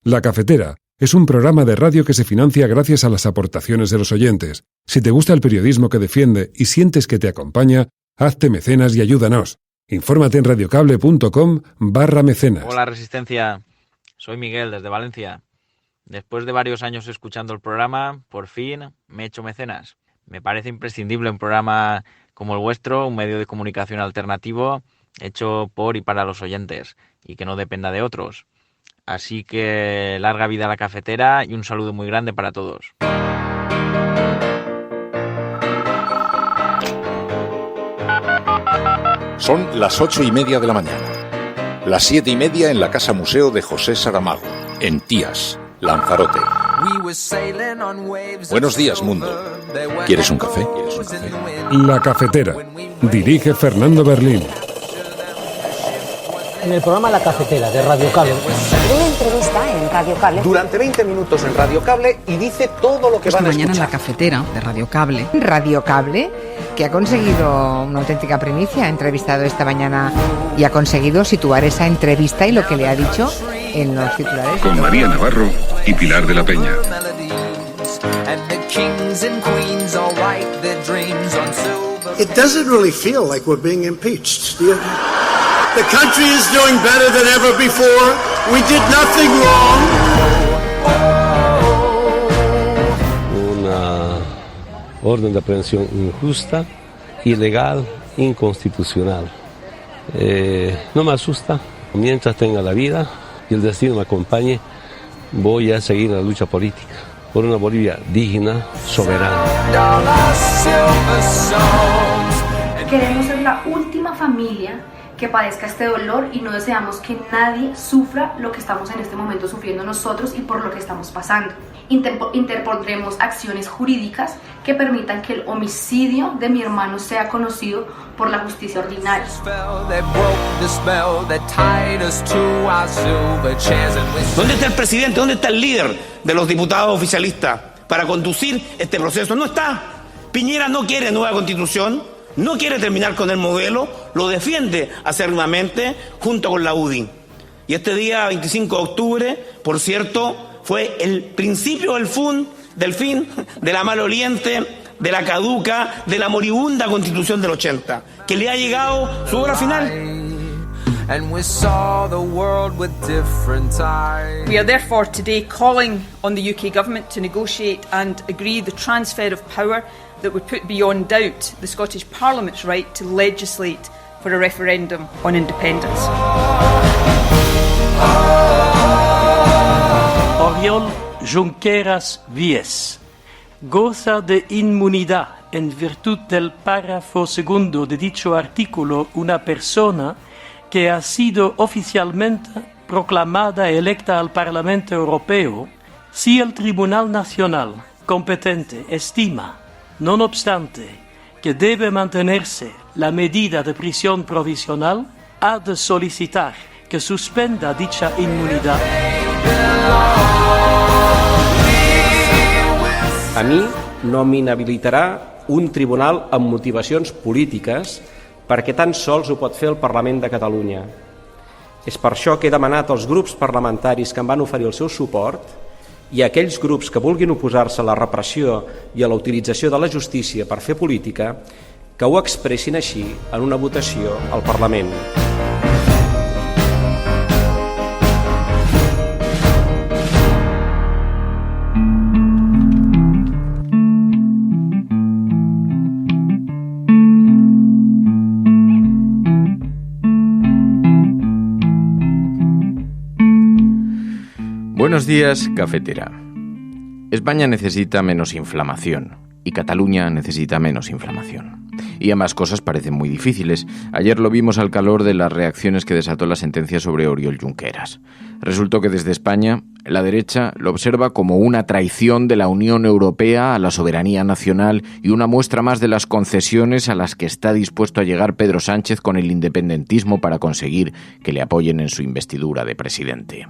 La Cafetera es un programa de radio que se financia gracias a las aportaciones de los oyentes. Si te gusta el periodismo que defiende y sientes que te acompaña, hazte mecenas y ayúdanos. Infórmate en radiocable.com/mecenas. Hola Resistencia, soy Miguel desde Valencia. Después de varios años escuchando el programa, por fin me he hecho mecenas. Me parece imprescindible un programa como el vuestro, un medio de comunicación alternativo hecho por y para los oyentes y que no dependa de otros. Así que larga vida a la cafetera y un saludo muy grande para todos. Son las 8:30 de la mañana. Las 7:30 en la Casa Museo de José Saramago, en Tías, Lanzarote. Buenos días, mundo. ¿Quieres un café? La Cafetera. Dirige Fernando Berlín. En el programa La Cafetera de Radio Cable. Una entrevista en Radio Cable. Durante 20 minutos en Radio Cable y dice todo lo que van a escuchar. Mañana en La Cafetera de Radio Cable. Radio Cable, que ha conseguido una auténtica primicia, ha entrevistado esta mañana y ha conseguido situar esa entrevista y lo que le ha dicho en los titulares. Con María Navarro y Pilar de la Peña. It doesn't really feel like we're being impeached. The country is doing better than ever before. We did nothing wrong. Una orden de aprehensión injusta, ilegal, inconstitucional. No me asusta. Mientras tenga la vida y el destino me acompañe, voy a seguir la lucha política por una Bolivia digna, soberana. Queremos ser la última familia que padezca este dolor y no deseamos que nadie sufra lo que estamos en este momento sufriendo nosotros y por lo que estamos pasando. Interpondremos acciones jurídicas que permitan que el homicidio de mi hermano sea conocido por la justicia ordinaria. ¿Dónde está el presidente? ¿Dónde está el líder de los diputados oficialistas para conducir este proceso? No está. Piñera no quiere nueva constitución. No quiere terminar con el modelo, lo defiende acérrimamente junto con la UDI. Y este día, 25 de octubre, por cierto, fue el principio del fin de la maloliente, de la caduca, de la moribunda Constitución del 80, que le ha llegado su hora final. We are therefore today calling on the UK government to negotiate and agree the transfer of power that would put beyond doubt the Scottish Parliament's right to legislate for a referendum on independence. Oriol Junqueras Víez goza de inmunidad en virtud del párrafo segundo de dicho artículo una persona que ha sido oficialmente proclamada electa al Parlamento Europeo si el Tribunal Nacional competente estima, no obstante, que debe mantenerse la medida de prisión provisional, ha de solicitar que suspenda dicha inmunidad. A mi no m'inhabilitarà un tribunal amb motivacions polítiques perquè tan sols ho pot fer el Parlament de Catalunya. És per això que he demanat als grups parlamentaris que em van oferir el seu suport i a aquells grups que vulguin oposar-se a la repressió i a la utilització de la justícia per fer política, que ho expressin així en una votació al Parlament. Buenos días, cafetera. España necesita menos inflamación y Cataluña necesita menos inflamación. Y ambas cosas parecen muy difíciles. Ayer lo vimos al calor de las reacciones que desató la sentencia sobre Oriol Junqueras. Resultó que desde España, la derecha lo observa como una traición de la Unión Europea a la soberanía nacional y una muestra más de las concesiones a las que está dispuesto a llegar Pedro Sánchez con el independentismo para conseguir que le apoyen en su investidura de presidente.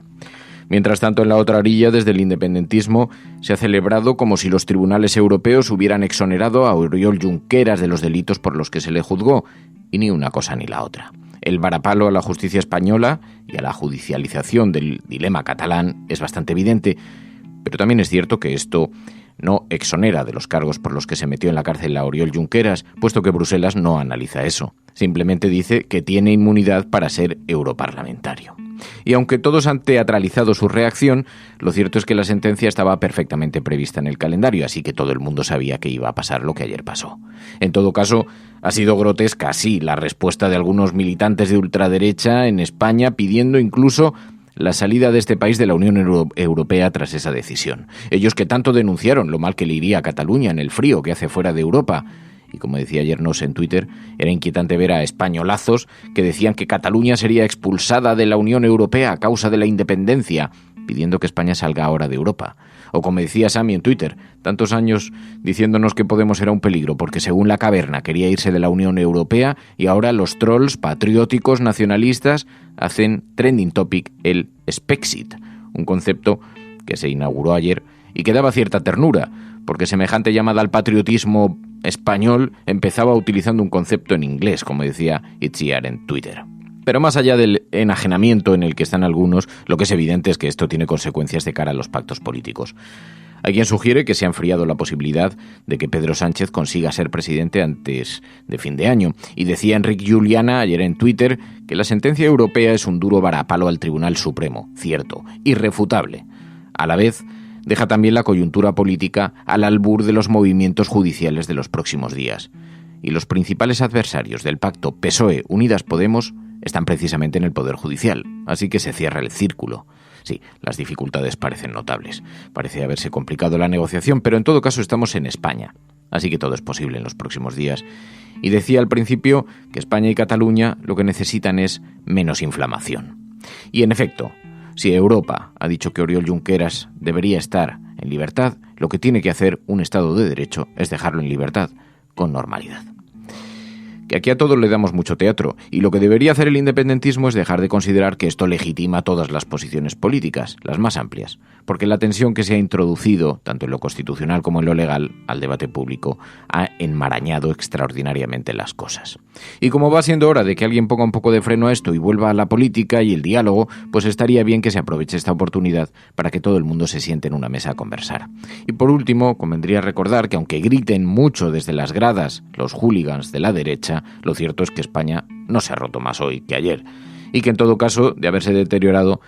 Mientras tanto, en la otra orilla, desde el independentismo, se ha celebrado como si los tribunales europeos hubieran exonerado a Oriol Junqueras de los delitos por los que se le juzgó, y ni una cosa ni la otra. El varapalo a la justicia española y a la judicialización del dilema catalán es bastante evidente, pero también es cierto que esto no exonera de los cargos por los que se metió en la cárcel a Oriol Junqueras, puesto que Bruselas no analiza eso. Simplemente dice que tiene inmunidad para ser europarlamentario. Y aunque todos han teatralizado su reacción, lo cierto es que la sentencia estaba perfectamente prevista en el calendario, así que todo el mundo sabía que iba a pasar lo que ayer pasó. En todo caso, ha sido grotesca, sí, la respuesta de algunos militantes de ultraderecha en España pidiendo incluso la salida de este país de la Unión Europea tras esa decisión. Ellos que tanto denunciaron lo mal que le iría a Cataluña en el frío que hace fuera de Europa. Y como decía ayer Nos en Twitter, era inquietante ver a españolazos que decían que Cataluña sería expulsada de la Unión Europea a causa de la independencia, pidiendo que España salga ahora de Europa. O como decía Sammy en Twitter, tantos años diciéndonos que Podemos era un peligro porque según La Caverna quería irse de la Unión Europea y ahora los trolls patrióticos nacionalistas hacen trending topic el Spexit, un concepto que se inauguró ayer y que daba cierta ternura, porque semejante llamada al patriotismo español empezaba utilizando un concepto en inglés, como decía Itziar en Twitter. Pero más allá del enajenamiento en el que están algunos, lo que es evidente es que esto tiene consecuencias de cara a los pactos políticos. Hay quien sugiere que se ha enfriado la posibilidad de que Pedro Sánchez consiga ser presidente antes de fin de año. Y decía Enric Juliana ayer en Twitter que la sentencia europea es un duro varapalo al Tribunal Supremo, cierto, irrefutable. A la vez, deja también la coyuntura política al albur de los movimientos judiciales de los próximos días. Y los principales adversarios del pacto PSOE-Unidas Podemos están precisamente en el Poder Judicial, así que se cierra el círculo. Sí, las dificultades parecen notables. Parece haberse complicado la negociación, pero en todo caso estamos en España, así que todo es posible en los próximos días. Y decía al principio que España y Cataluña lo que necesitan es menos inflamación. Y en efecto, si Europa ha dicho que Oriol Junqueras debería estar en libertad, lo que tiene que hacer un Estado de Derecho es dejarlo en libertad, con normalidad. Que aquí a todos le damos mucho teatro, y lo que debería hacer el independentismo es dejar de considerar que esto legitima todas las posiciones políticas, las más amplias, porque la tensión que se ha introducido, tanto en lo constitucional como en lo legal, al debate público, ha enmarañado extraordinariamente las cosas. Y como va siendo hora de que alguien ponga un poco de freno a esto y vuelva a la política y el diálogo, pues estaría bien que se aproveche esta oportunidad para que todo el mundo se siente en una mesa a conversar. Y por último, convendría recordar que aunque griten mucho desde las gradas los hooligans de la derecha, lo cierto es que España no se ha roto más hoy que ayer, y que en todo caso, de haberse deteriorado,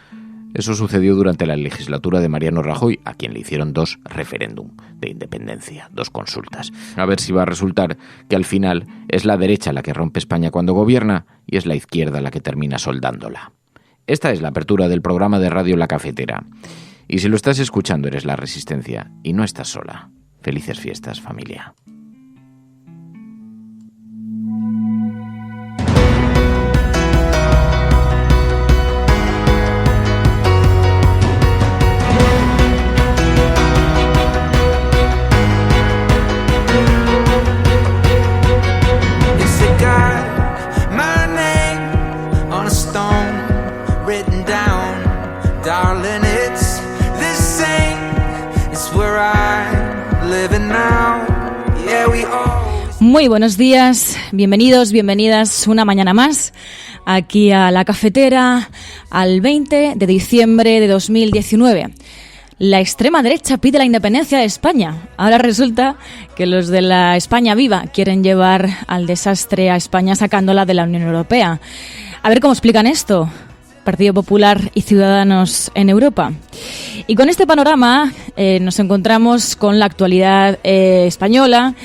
eso sucedió durante la legislatura de Mariano Rajoy, a quien le hicieron 2 referéndum de independencia, 2 consultas. A ver si va a resultar que al final es la derecha la que rompe España cuando gobierna y es la izquierda la que termina soldándola. Esta es la apertura del programa de radio La Cafetera. Y si lo estás escuchando eres La Resistencia y no estás sola. Felices fiestas, familia. Muy buenos días, bienvenidos, bienvenidas una mañana más aquí a La Cafetera, al 20 de diciembre de 2019. La extrema derecha pide la independencia de España. Ahora resulta que los de la España viva quieren llevar al desastre a España sacándola de la Unión Europea. A ver cómo explican esto. Partido Popular y Ciudadanos en Europa. Y con este panorama nos encontramos con la actualidad española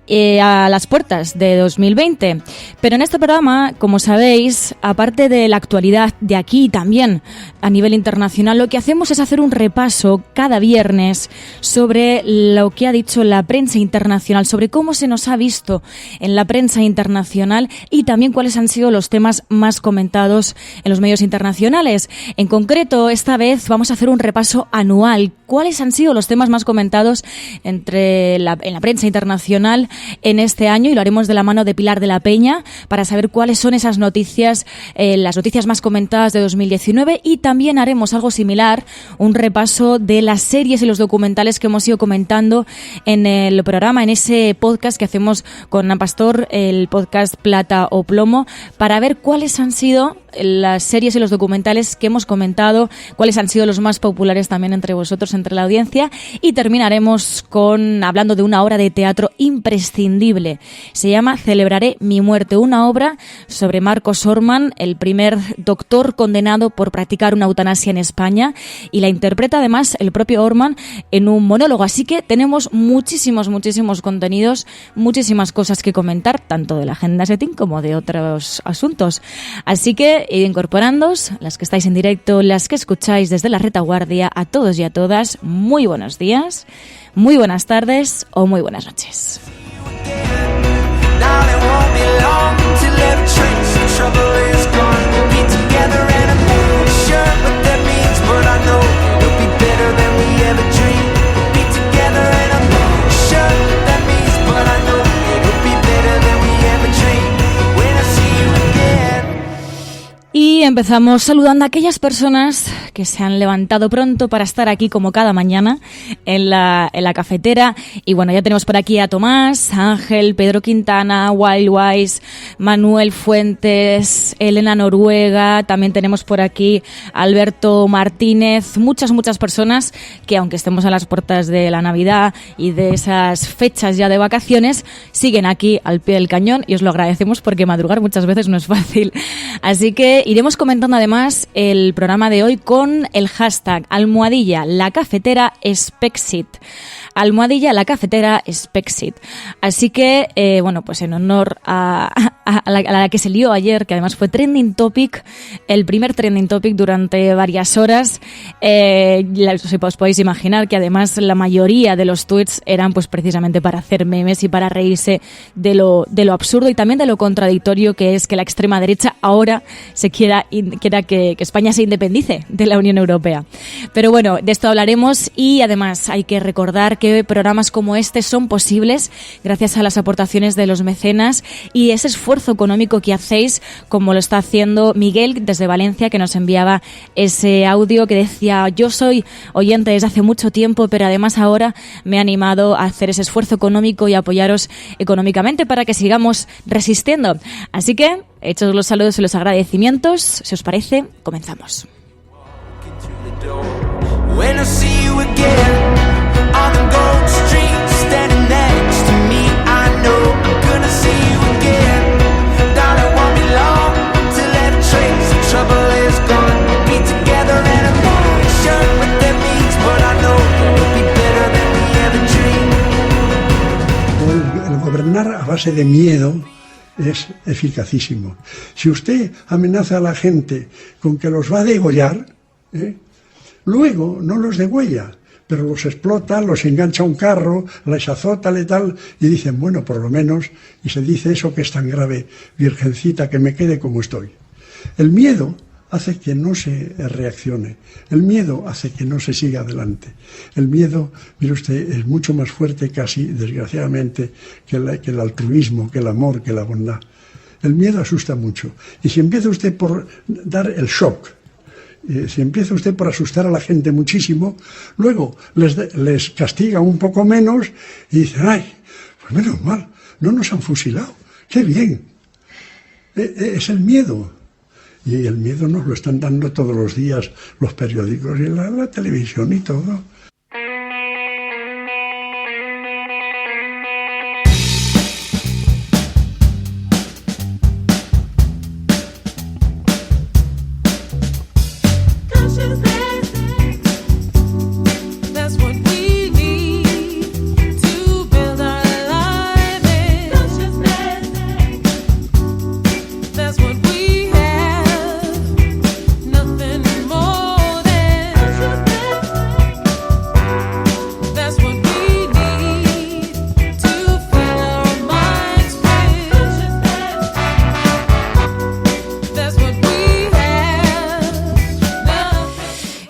a las puertas de 2020. Pero en este programa, como sabéis, aparte de la actualidad de aquí también a nivel internacional, lo que hacemos es hacer un repaso cada viernes sobre lo que ha dicho la prensa internacional, sobre cómo se nos ha visto en la prensa internacional y también cuáles han sido los temas más comentados en los medios internacionales. En concreto, esta vez vamos a hacer un repaso anual. ¿Cuáles han sido los temas más comentados en la prensa internacional en este año y lo haremos de la mano de Pilar de la Peña para saber cuáles son esas noticias, las noticias más comentadas de 2019, y también haremos algo similar, un repaso de las series y los documentales que hemos ido comentando en el programa, en ese podcast que hacemos con Ana Pastor, el podcast Plata o Plomo, para ver cuáles han sido las series y los documentales que hemos comentado, cuáles han sido los más populares también entre vosotros, entre la audiencia, y terminaremos hablando de una obra de teatro imprescindible. Se llama Celebraré mi muerte, una obra sobre Marcos Orman, el primer doctor condenado por practicar una eutanasia en España, y la interpreta además el propio Orman en un monólogo. Así que tenemos muchísimos contenidos, muchísimas cosas que comentar, tanto de la agenda setting como de otros asuntos. Así que id incorporándoos, las que estáis en directo, las que escucháis desde la retaguardia, a todos y a todas, muy buenos días, muy buenas tardes o muy buenas noches. Y empezamos saludando a aquellas personas que se han levantado pronto para estar aquí como cada mañana en la cafetera. Y bueno, ya tenemos por aquí a Tomás, Ángel, Pedro Quintana, Wildwise, Manuel Fuentes, Elena Noruega, también tenemos por aquí a Alberto Martínez, muchas personas que, aunque estemos a las puertas de la Navidad y de esas fechas ya de vacaciones, siguen aquí al pie del cañón y os lo agradecemos porque madrugar muchas veces no es fácil. Así que iremos comentando además el programa de hoy con el hashtag #LaCafeteraSpexit. #LaCafeteraSpexit. Así que, bueno, pues en honor a la que se lió ayer, que además fue trending topic, el primer trending topic durante varias horas, os podéis imaginar que además la mayoría de los tweets eran pues precisamente para hacer memes y para reírse de lo absurdo y también de lo contradictorio que es que la extrema derecha ahora se quiera que España se independice de la Unión Europea. Pero bueno, de esto hablaremos, y además hay que recordar que programas como este son posibles gracias a las aportaciones de los mecenas y ese esfuerzo económico que hacéis, como lo está haciendo Miguel desde Valencia, que nos enviaba ese audio que decía: yo soy oyente desde hace mucho tiempo, pero además ahora me he animado a hacer ese esfuerzo económico y apoyaros económicamente para que sigamos resistiendo. Así que, hechos los saludos y los agradecimientos, si os parece, comenzamos. When I see you again on the gold street, standing next to me, I know I'm gonna see you again. Darling, won't be long till that trace of trouble is gone. We'll be together and I'm not sure what that means, but I know it'll be better than we ever dreamed. El gobernar a base de miedo es eficacísimo. Si usted amenaza a la gente con que los va a degollar, luego no los degüella, pero los explota, los engancha a un carro, les azota, letal, y dicen, bueno, por lo menos, y se dice eso que es tan grave, virgencita, que me quede como estoy. El miedo hace que no se reaccione, el miedo hace que no se siga adelante. El miedo, mire usted, es mucho más fuerte casi, desgraciadamente, que el altruismo, que el amor, que la bondad. El miedo asusta mucho. Y si empieza usted por dar el shock, si empieza usted por asustar a la gente muchísimo, luego les castiga un poco menos y dicen, ay, pues menos mal, no nos han fusilado, qué bien. Es el miedo. Y el miedo nos lo están dando todos los días los periódicos y la televisión y todo.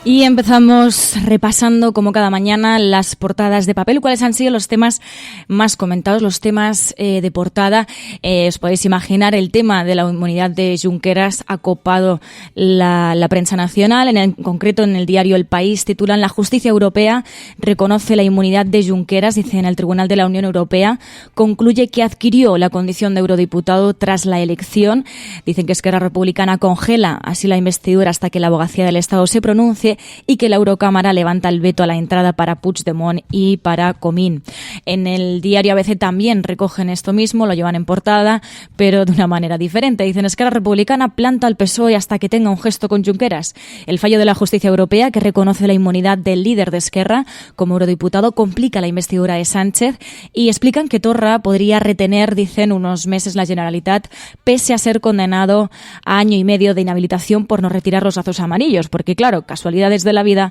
Y empezamos repasando, como cada mañana, las portadas de papel. ¿Cuáles han sido los temas más comentados, los temas de portada? Os podéis imaginar, el tema de la inmunidad de Junqueras ha copado la prensa nacional. En concreto, en el diario El País titulan: La justicia europea reconoce la inmunidad de Junqueras. Dicen: el Tribunal de la Unión Europea concluye que adquirió la condición de eurodiputado tras la elección. Dicen que Esquerra Republicana congela así la investidura hasta que la Abogacía del Estado se pronuncie, y que la Eurocámara levanta el veto a la entrada para Puigdemont y para Comín. En el diario ABC también recogen esto mismo, lo llevan en portada, pero de una manera diferente. Dicen: Esquerra Republicana planta al PSOE hasta que tenga un gesto con Junqueras. El fallo de la justicia europea, que reconoce la inmunidad del líder de Esquerra como eurodiputado, complica la investidura de Sánchez, y explican que Torra podría retener, dicen, unos meses la Generalitat, pese a ser condenado a 1 año y medio de inhabilitación por no retirar los lazos amarillos, porque claro, casualidades de la vida,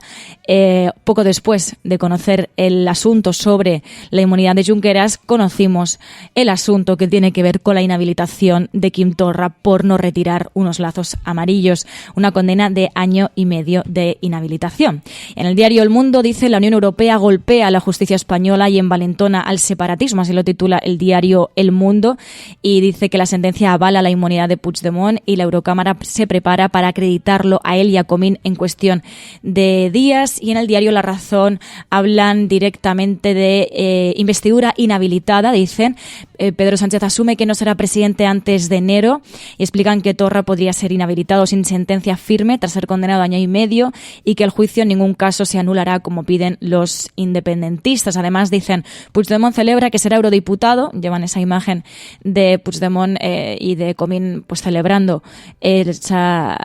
poco después de conocer el asunto sobre la inmunidad de Junqueras, conocimos el asunto que tiene que ver con la inhabilitación de Quim Torra por no retirar unos lazos amarillos, una condena de 1 año y medio de inhabilitación. En el diario El Mundo dice: la Unión Europea golpea a la justicia española y envalentona al separatismo, así lo titula el diario El Mundo, y dice que la sentencia avala la inmunidad de Puigdemont y la Eurocámara se prepara para acreditarlo a él y a Comín en cuestión de días. Y en el diario La Razón hablan directamente de investidura inhabilitada. Dicen: Pedro Sánchez asume que no será presidente antes de enero, y explican que Torra podría ser inhabilitado sin sentencia firme tras ser condenado a 1 año y medio, y que el juicio en ningún caso se anulará, como piden los independentistas. Además, dicen: Puigdemont celebra que será eurodiputado. Llevan esa imagen de Puigdemont y de Comín pues celebrando esa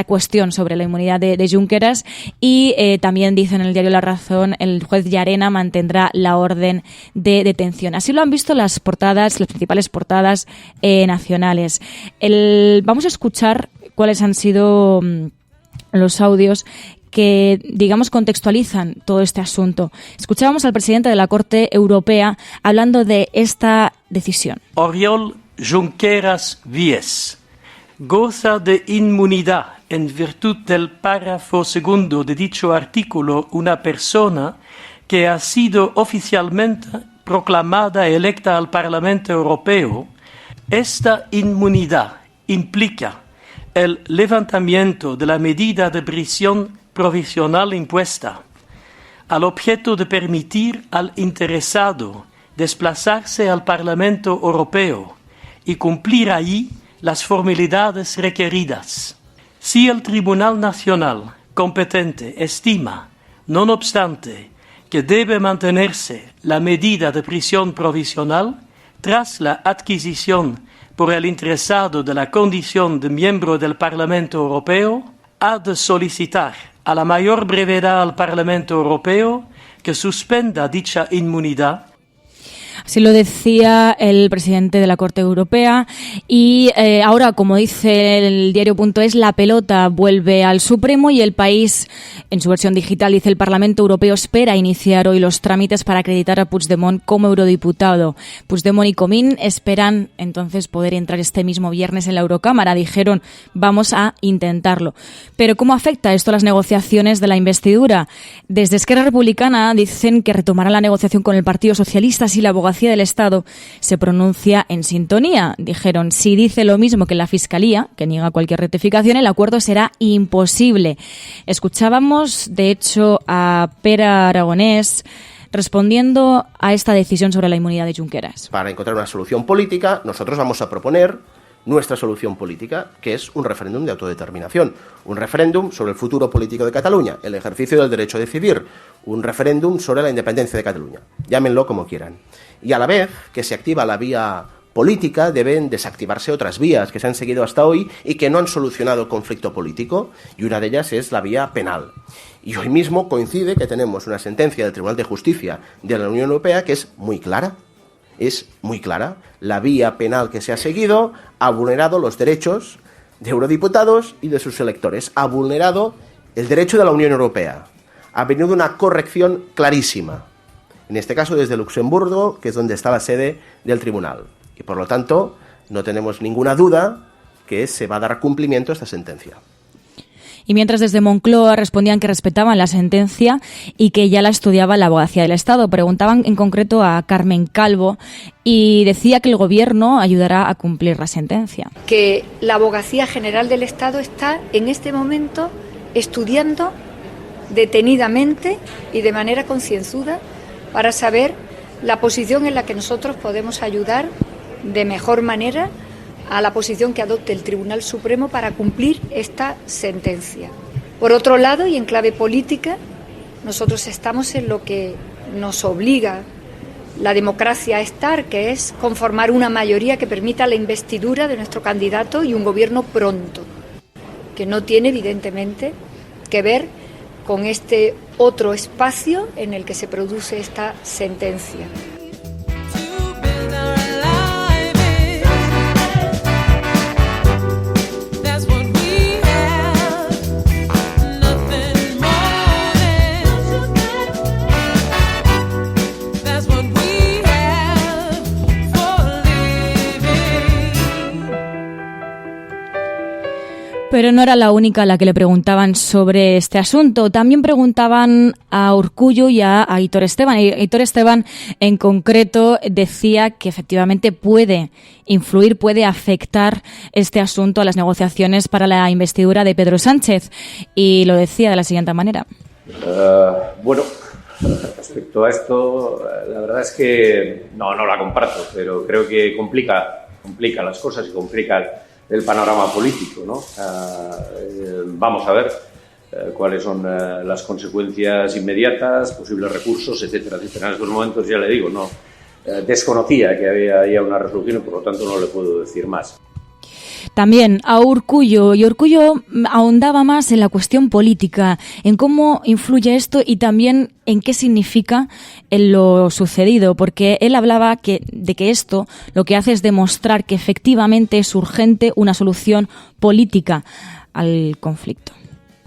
cuestión sobre la inmunidad de Junqueras. Y también dicen en el diario La Razón: el juez Llarena mantendrá la orden de detención. Así lo han visto las principales portadas nacionales. Vamos a escuchar cuáles han sido los audios que, digamos, contextualizan todo este asunto. Escuchábamos al presidente de la Corte Europea hablando de esta decisión. Oriol Junqueras Víez goza de inmunidad en virtud del párrafo 2 de dicho artículo una persona que ha sido oficialmente proclamada electa al Parlamento Europeo. Esta inmunidad implica el levantamiento de la medida de prisión provisional impuesta, al objeto de permitir al interesado desplazarse al Parlamento Europeo y cumplir allí las formalidades requeridas. Si el Tribunal Nacional competente estima, no obstante, que debe mantenerse la medida de prisión provisional tras la adquisición por el interesado de la condición de miembro del Parlamento Europeo, ha de solicitar a la mayor brevedad al Parlamento Europeo que suspenda dicha inmunidad. Así lo decía el presidente de la Corte Europea. Y ahora, como dice el diario.es, la pelota vuelve al Supremo, y El País, en su versión digital, dice: el Parlamento Europeo espera iniciar hoy los trámites para acreditar a Puigdemont como eurodiputado. Puigdemont y Comín esperan entonces poder entrar este mismo viernes en la Eurocámara. Dijeron: vamos a intentarlo. Pero ¿cómo afecta esto a las negociaciones de la investidura? Desde Esquerra Republicana dicen que retomará la negociación con el Partido Socialista si la Abogacía del Estado se pronuncia en sintonía. Dijeron: si dice lo mismo que la Fiscalía, que niega cualquier rectificación, el acuerdo será imposible. Escuchábamos, de hecho, a Pere Aragonés respondiendo a esta decisión sobre la inmunidad de Junqueras. Para encontrar una solución política, nosotros vamos a proponer nuestra solución política, que es un referéndum de autodeterminación, un referéndum sobre el futuro político de Cataluña, el ejercicio del derecho a decidir, un referéndum sobre la independencia de Cataluña. Llámenlo como quieran. Y a la vez que se activa la vía política, deben desactivarse otras vías que se han seguido hasta hoy y que no han solucionado el conflicto político, y una de ellas es la vía penal. Y hoy mismo coincide que tenemos una sentencia del Tribunal de Justicia de la Unión Europea que es muy clara. Es muy clara. La vía penal que se ha seguido ha vulnerado los derechos de eurodiputados y de sus electores. Ha vulnerado el derecho de la Unión Europea. Ha venido una corrección clarísima. En este caso desde Luxemburgo, que es donde está la sede del tribunal. Y por lo tanto, no tenemos ninguna duda que se va a dar cumplimiento a esta sentencia. Y mientras desde Moncloa respondían que respetaban la sentencia y que ya la estudiaba la Abogacía del Estado. Preguntaban en concreto a Carmen Calvo y decía que el Gobierno ayudará a cumplir la sentencia. Que la Abogacía General del Estado está en este momento estudiando detenidamente y de manera concienzuda para saber la posición en la que nosotros podemos ayudar de mejor manera a la posición que adopte el Tribunal Supremo para cumplir esta sentencia. Por otro lado, y en clave política, nosotros estamos en lo que nos obliga la democracia a estar, que es conformar una mayoría que permita la investidura de nuestro candidato y un gobierno pronto, que no tiene evidentemente que ver con este otro espacio en el que se produce esta sentencia. Pero no era la única a la que le preguntaban sobre este asunto. También preguntaban a Urkullu y a Aitor Esteban. Aitor Esteban, en concreto, decía que efectivamente puede influir, puede afectar este asunto a las negociaciones para la investidura de Pedro Sánchez. Y lo decía de la siguiente manera. Bueno, respecto a esto, la verdad es que no la comparto, pero creo que complica las cosas y complica el panorama político, ¿no? Vamos a ver cuáles son las consecuencias inmediatas, posibles recursos, etcétera, etcétera. En estos momentos, ya le digo, no desconocía que había ya una resolución y por lo tanto no le puedo decir más. También a Urkullu, y Urkullu ahondaba más en la cuestión política, en cómo influye esto y también en qué significa en lo sucedido, porque él hablaba de que esto lo que hace es demostrar que efectivamente es urgente una solución política al conflicto.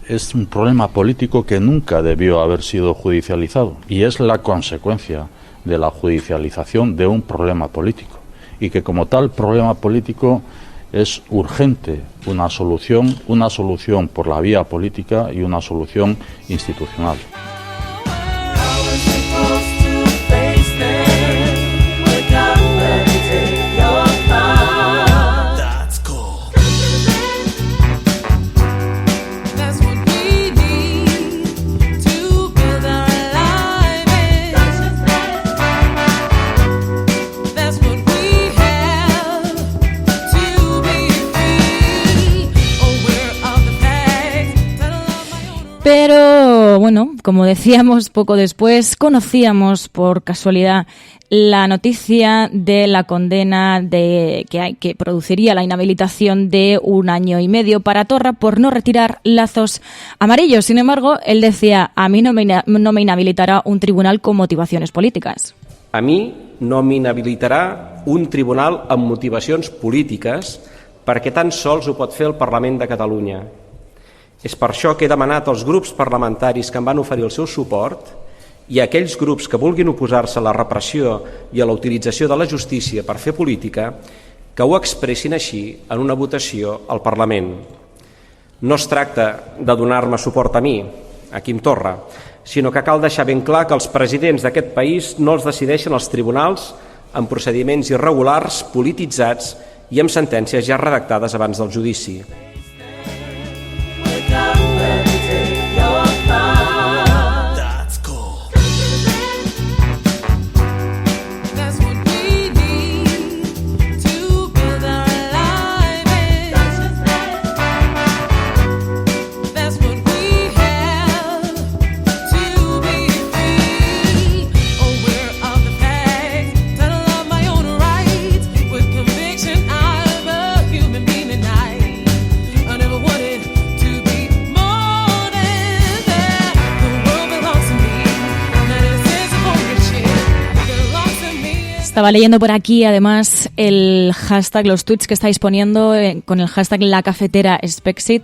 Es un problema político que nunca debió haber sido judicializado y es la consecuencia de la judicialización de un problema político y que como tal problema político es urgente una solución por la vía política y una solución institucional. Pero, bueno, como decíamos, poco después conocíamos por casualidad la noticia de la condena que produciría la inhabilitación de 1 año y medio para Torra por no retirar lazos amarillos. Sin embargo, él decía, a mí no me inhabilitará un tribunal con motivaciones políticas. A mi no m'inhabilitarà un tribunal amb motivacions polítiques perquè tan sols ho pot fer el Parlament de Catalunya. És per això que he demanat als grups parlamentaris que em van oferir el seu suport i a aquells grups que vulguin oposar-se a la repressió i a la utilització de la justícia per fer política que ho expressin així en una votació al Parlament. No es tracta de donar-me suport a mi, a Quim Torra, sinó que cal deixar ben clar que els presidents d'aquest país no els decideixen els tribunals en procediments irregulars, polititzats i amb sentències ja redactades abans del judici. Estaba leyendo por aquí, además, el hashtag, los tweets que estáis poniendo con el hashtag La Cafetera Spexit,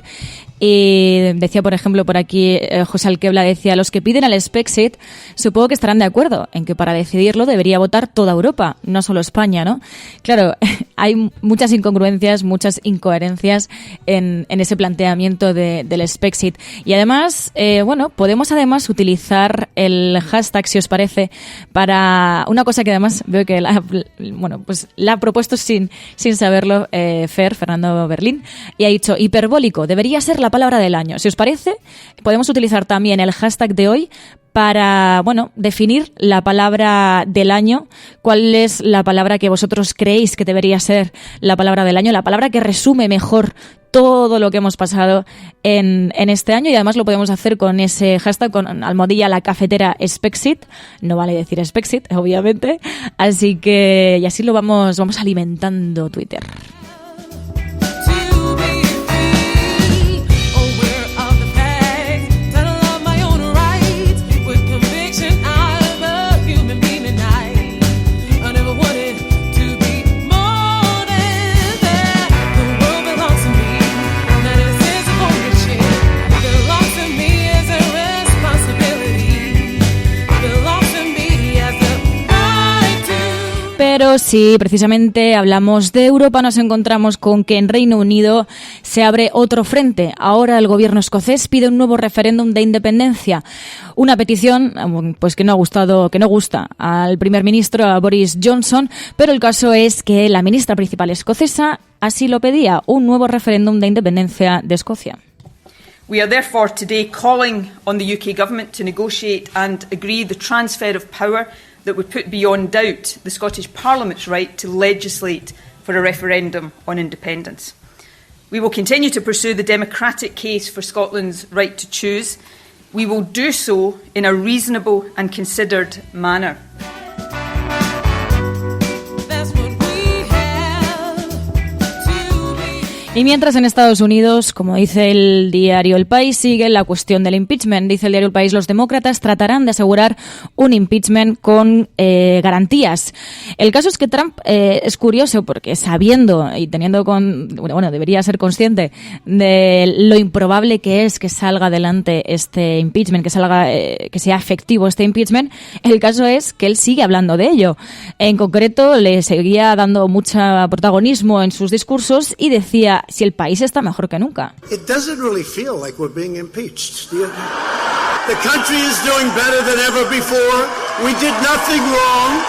Y decía, por ejemplo, por aquí José Alquebla decía, los que piden el Spexit supongo que estarán de acuerdo en que para decidirlo debería votar toda Europa, no solo España, ¿no? Claro, hay muchas incongruencias, muchas incoherencias en ese planteamiento del Spexit. Y además, podemos además utilizar el hashtag, si os parece, para una cosa que además veo que la ha propuesto sin saberlo Fernando Berlín, y ha dicho, hiperbólico, debería ser la palabra del año. Si os parece, podemos utilizar también el hashtag de hoy para, definir la palabra del año. ¿Cuál es la palabra que vosotros creéis que debería ser la palabra del año? La palabra que resume mejor todo lo que hemos pasado en este año, y además lo podemos hacer con ese hashtag, con almohadilla la cafetera Spexit. No vale decir Spexit, obviamente. Así que, y así lo vamos alimentando Twitter. Pero si precisamente hablamos de Europa, nos encontramos con que en Reino Unido se abre otro frente. Ahora el gobierno escocés pide un nuevo referéndum de independencia. Una petición que no gusta al primer ministro, a Boris Johnson, pero el caso es que la ministra principal escocesa así lo pedía, un nuevo referéndum de independencia de Escocia. We are therefore today calling on the UK government to negotiate and agree the transfer of power that would put beyond doubt the Scottish Parliament's right to legislate for a referendum on independence. We will continue to pursue the democratic case for Scotland's right to choose. We will do so in a reasonable and considered manner. Y mientras en Estados Unidos, como dice el diario El País, sigue la cuestión del impeachment. Dice el diario El País, los demócratas tratarán de asegurar un impeachment con garantías. El caso es que Trump es curioso porque sabiendo y teniendo debería ser consciente de lo improbable que es que salga adelante este impeachment, que sea efectivo este impeachment. El caso es que él sigue hablando de ello. En concreto, le seguía dando mucho protagonismo en sus discursos y decía, si el país está mejor que nunca. It doesn't really feel like we're being impeached. The country is doing better than ever before. We did nothing wrong.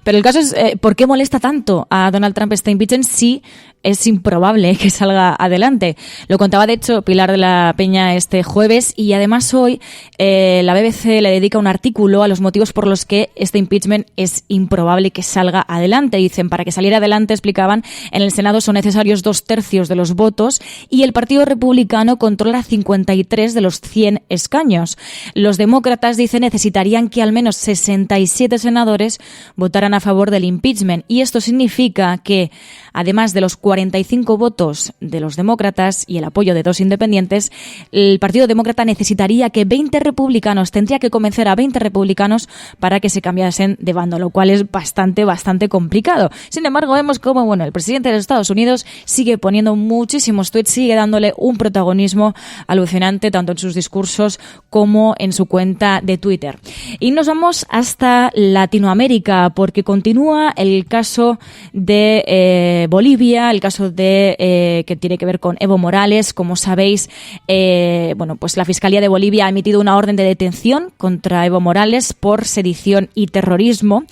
Pero el caso es, ¿por qué molesta tanto a Donald Trump este impeachment si es improbable que salga adelante? Lo contaba, de hecho, Pilar de la Peña este jueves, y además hoy la BBC le dedica un artículo a los motivos por los que este impeachment es improbable que salga adelante. Dicen, para que saliera adelante, explicaban, en el Senado son necesarios 2/3 de los votos y el Partido Republicano controla 53 de los 100 escaños. Los demócratas, dicen, necesitarían que al menos 67 senadores votaran a favor del impeachment, y esto significa que, además de los 45 votos de los demócratas y el apoyo de 2 independientes, el Partido Demócrata necesitaría que 20 republicanos, tendría que convencer a 20 republicanos para que se cambiasen de bando, lo cual es bastante complicado. Sin embargo, vemos cómo, el presidente de los Estados Unidos sigue poniendo muchísimos tweets, sigue dándole un protagonismo alucinante, tanto en sus discursos como en su cuenta de Twitter. Y nos vamos hasta Latinoamérica, porque continúa el caso de Bolivia, el caso de que tiene que ver con Evo Morales. Como sabéis, la Fiscalía de Bolivia ha emitido una orden de detención contra Evo Morales por sedición y terrorismo.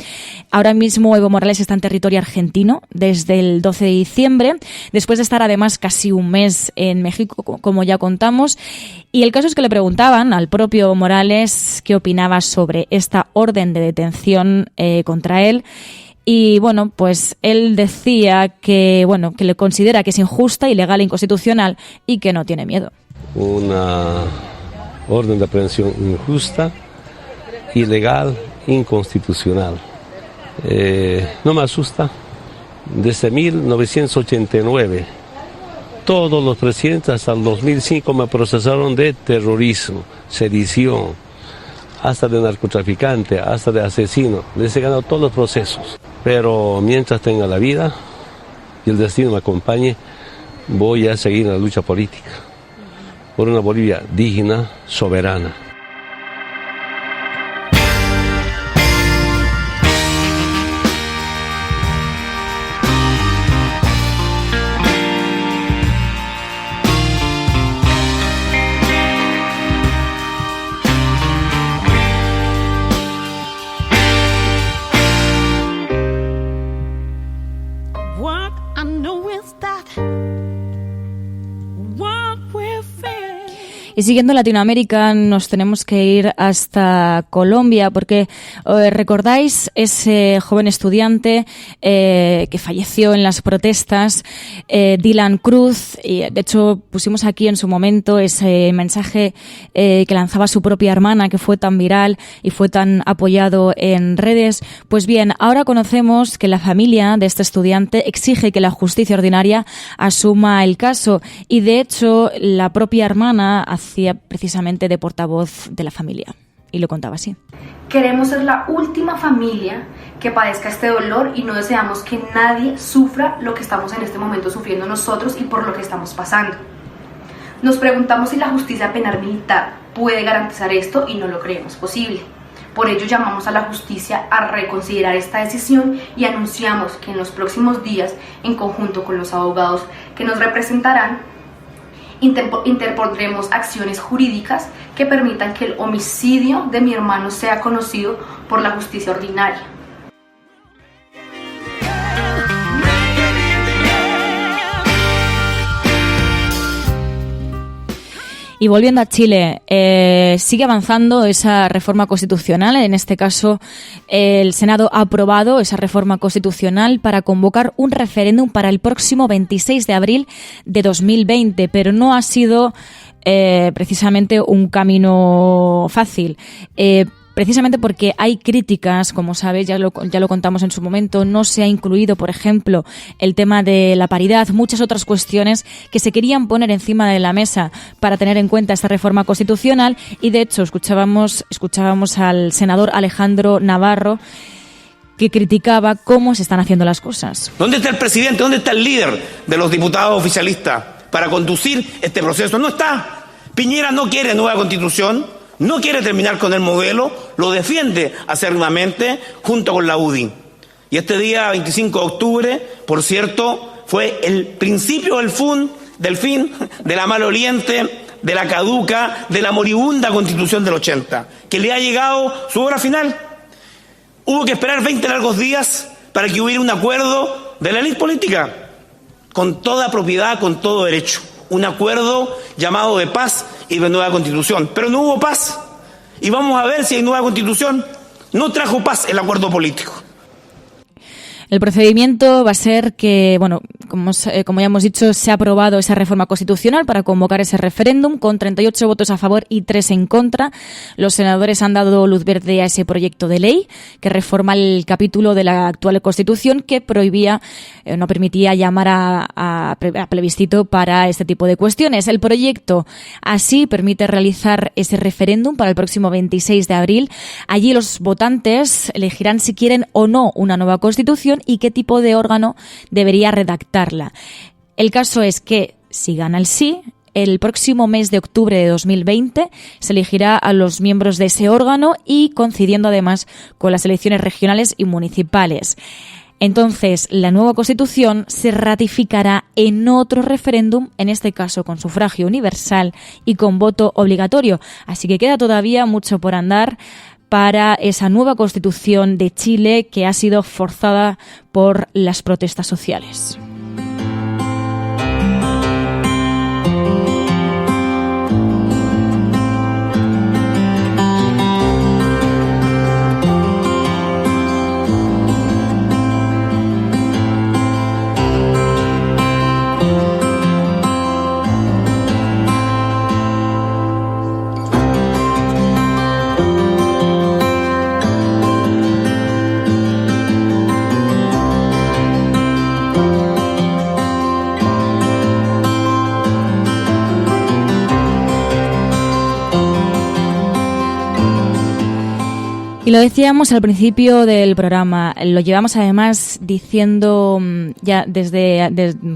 Ahora mismo Evo Morales está en territorio argentino desde el 12 de diciembre, después de estar además casi un mes en México, como ya contamos. Y el caso es que le preguntaban al propio Evo Morales qué opinaba sobre esta orden de detención contra él. Y él decía que le considera que es injusta, ilegal e inconstitucional y que no tiene miedo. Una orden de aprehensión injusta, ilegal, inconstitucional. No me asusta. Desde 1989, todos los presidentes hasta el 2005 me procesaron de terrorismo, sedición, hasta de narcotraficante, hasta de asesino. Les he ganado todos los procesos. Pero mientras tenga la vida y el destino me acompañe, voy a seguir en la lucha política. por una Bolivia digna, soberana. Y siguiendo Latinoamérica nos tenemos que ir hasta Colombia porque recordáis ese joven estudiante que falleció en las protestas, Dylan Cruz, y de hecho pusimos aquí en su momento ese mensaje que lanzaba su propia hermana, que fue tan viral y fue tan apoyado en redes. Pues bien, ahora conocemos que la familia de este estudiante exige que la justicia ordinaria asuma el caso y de hecho la propia hermana hacía precisamente de portavoz de la familia y lo contaba así. Queremos ser la última familia que padezca este dolor y no deseamos que nadie sufra lo que estamos en este momento sufriendo nosotros y por lo que estamos pasando. Nos preguntamos si la justicia penal militar puede garantizar esto y no lo creemos posible. Por ello llamamos a la justicia a reconsiderar esta decisión y anunciamos que en los próximos días, en conjunto con los abogados que nos representarán, interpondremos acciones jurídicas que permitan que el homicidio de mi hermano sea conocido por la justicia ordinaria. Y volviendo a Chile, sigue avanzando esa reforma constitucional. En este caso, el Senado ha aprobado esa reforma constitucional para convocar un referéndum para el próximo 26 de abril de 2020, pero no ha sido precisamente un camino fácil. Precisamente porque hay críticas, como sabes, ya lo contamos en su momento, no se ha incluido, por ejemplo, el tema de la paridad, muchas otras cuestiones que se querían poner encima de la mesa para tener en cuenta esta reforma constitucional y, de hecho, escuchábamos al senador Alejandro Navarro que criticaba cómo se están haciendo las cosas. ¿Dónde está el presidente? ¿Dónde está el líder de los diputados oficialistas para conducir este proceso? No está. Piñera no quiere nueva constitución. No quiere terminar con el modelo, lo defiende acérrimamente junto con la UDI. Y este día, 25 de octubre, por cierto, fue el principio del fin de la maloliente, de la caduca, de la moribunda Constitución del 80, que le ha llegado su hora final. Hubo que esperar 20 largos días para que hubiera un acuerdo de la élite política, con toda propiedad, con todo derecho. Un acuerdo llamado de paz y de nueva constitución. Pero no hubo paz. Y vamos a ver si hay nueva constitución. No trajo paz el acuerdo político. El procedimiento va a ser que, bueno, como ya hemos dicho, se ha aprobado esa reforma constitucional para convocar ese referéndum con 38 votos a favor y 3 en contra. Los senadores han dado luz verde a ese proyecto de ley que reforma el capítulo de la actual Constitución que no permitía llamar a plebiscito para este tipo de cuestiones. El proyecto así permite realizar ese referéndum para el próximo 26 de abril. Allí los votantes elegirán si quieren o no una nueva Constitución y qué tipo de órgano debería redactarla. El caso es que, si gana el sí, el próximo mes de octubre de 2020 se elegirá a los miembros de ese órgano y coincidiendo además con las elecciones regionales y municipales. Entonces, la nueva Constitución se ratificará en otro referéndum, en este caso con sufragio universal y con voto obligatorio. Así que queda todavía mucho por andar para esa nueva Constitución de Chile que ha sido forzada por las protestas sociales. Y lo decíamos al principio del programa, lo llevamos además diciendo ya desde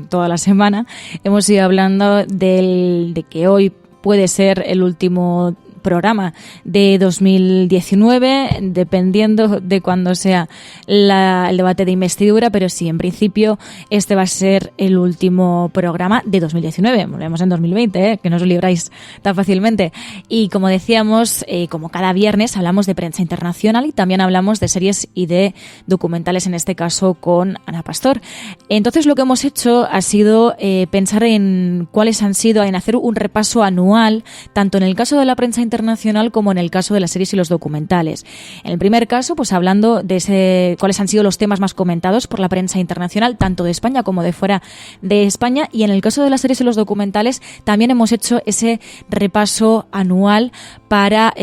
toda la semana, hemos ido hablando de que hoy puede ser el último programa de 2019, dependiendo de cuándo sea el debate de investidura, pero sí, en principio este va a ser el último programa de 2019. Volvemos en 2020, que no os libráis tan fácilmente. Y como decíamos, como cada viernes hablamos de prensa internacional y también hablamos de series y de documentales, en este caso con Ana Pastor. Entonces lo que hemos hecho ha sido pensar en cuáles han sido, en hacer un repaso anual, tanto en el caso de la prensa internacional como en el caso de las series y los documentales. En el primer caso, pues hablando de cuáles han sido los temas más comentados por la prensa internacional, tanto de España como de fuera de España, y en el caso de las series y los documentales también hemos hecho ese repaso anual para,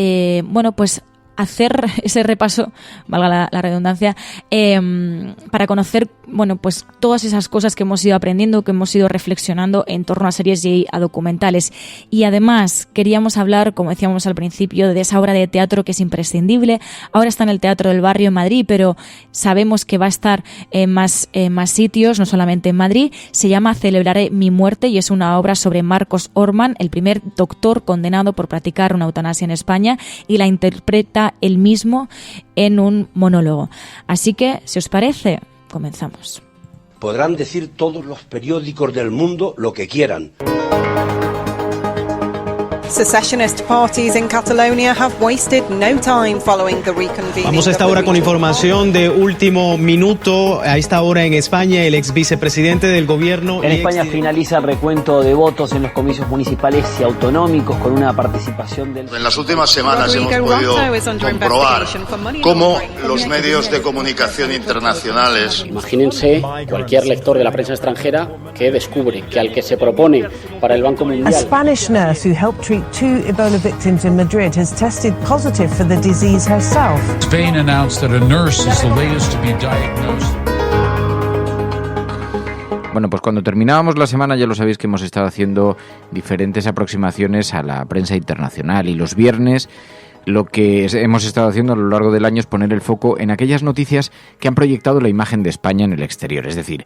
pues hacer ese repaso, valga la redundancia, para conocer, pues todas esas cosas que hemos ido aprendiendo, que hemos ido reflexionando en torno a series y a documentales. Y además queríamos hablar, como decíamos al principio, de esa obra de teatro que es imprescindible. Ahora está en el Teatro del Barrio en Madrid, pero sabemos que va a estar en más sitios, no solamente en Madrid. Se llama Celebraré mi muerte y es una obra sobre Marcos Orman, el primer doctor condenado por practicar una eutanasia en España, y la interpreta él mismo en un monólogo. Así que, si os parece, comenzamos. Podrán decir todos los periódicos del mundo lo que quieran. Secessionist parties in Catalonia have wasted no time following the reconvening. Vamos a esta hora con información de último minuto. A esta hora en España, el ex vicepresidente del gobierno. En España finaliza el recuento de votos en los comicios municipales y autonómicos con una participación del... En las últimas semanas hemos podido comprobar cómo los medios de comunicación internacionales... Imagínense cualquier lector de la prensa extranjera que descubre que al que se propone para el Banco Mundial... A Spanish nurse who helped treat 2 Ebola victims in Madrid has tested positive for the disease herself. Spain announced that a nurse is the latest to be diagnosed. Bueno, pues cuando terminábamos la semana ya lo sabéis que hemos estado haciendo diferentes aproximaciones a la prensa internacional, y los viernes lo que hemos estado haciendo a lo largo del año es poner el foco en aquellas noticias que han proyectado la imagen de España en el exterior, es decir,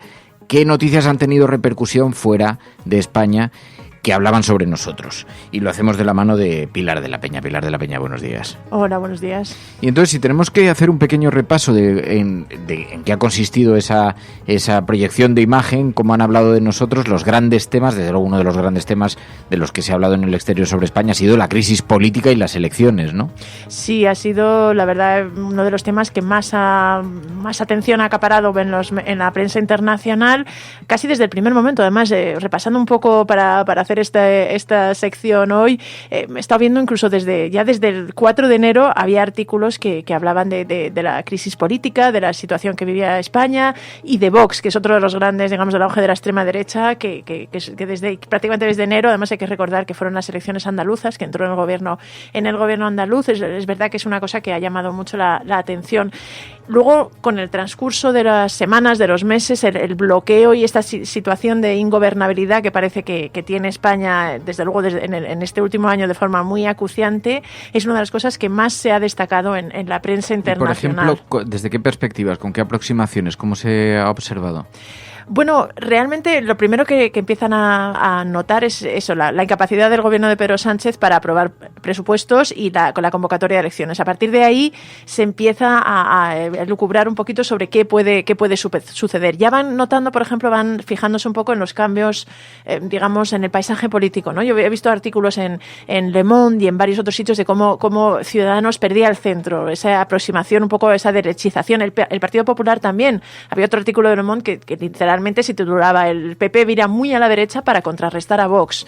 qué noticias han tenido repercusión fuera de España que hablaban sobre nosotros. Y lo hacemos de la mano de Pilar de la Peña. Pilar de la Peña, buenos días. Hola, buenos días. Y entonces, si tenemos que hacer un pequeño repaso de en qué ha consistido esa proyección de imagen, cómo han hablado de nosotros, los grandes temas, desde luego uno de los grandes temas de los que se ha hablado en el exterior sobre España ha sido la crisis política y las elecciones, ¿no? Sí, ha sido, la verdad, uno de los temas que más atención ha acaparado en la prensa internacional, casi desde el primer momento. Además, repasando un poco para hacer esta sección hoy, he estado viendo incluso desde el 4 de enero había artículos que hablaban de la crisis política, de la situación que vivía España, y de Vox, que es otro de los grandes, digamos, del auge de la extrema derecha, que prácticamente desde enero. Además hay que recordar que fueron las elecciones andaluzas, que entró en el gobierno andaluz. Es verdad que es una cosa que ha llamado mucho la atención. Luego, con el transcurso de las semanas, de los meses, el bloqueo y esta situación de ingobernabilidad que parece que tiene España, desde luego en este último año, de forma muy acuciante, es una de las cosas que más se ha destacado en la prensa internacional. Por ejemplo, ¿desde qué perspectivas, con qué aproximaciones, cómo se ha observado? Bueno, realmente lo primero que empiezan a notar es eso, la incapacidad del gobierno de Pedro Sánchez para aprobar presupuestos y con la convocatoria de elecciones. A partir de ahí se empieza a elucubrar un poquito sobre qué puede suceder. Ya van notando, por ejemplo, van fijándose un poco en los cambios, digamos, en el paisaje político, ¿no? Yo he visto artículos en Le Monde y en varios otros sitios de cómo Ciudadanos perdía el centro, esa aproximación, un poco esa derechización. El Partido Popular también. Había otro artículo de Le Monde que literalmente se titulaba "El PP vira muy a la derecha para contrarrestar a Vox".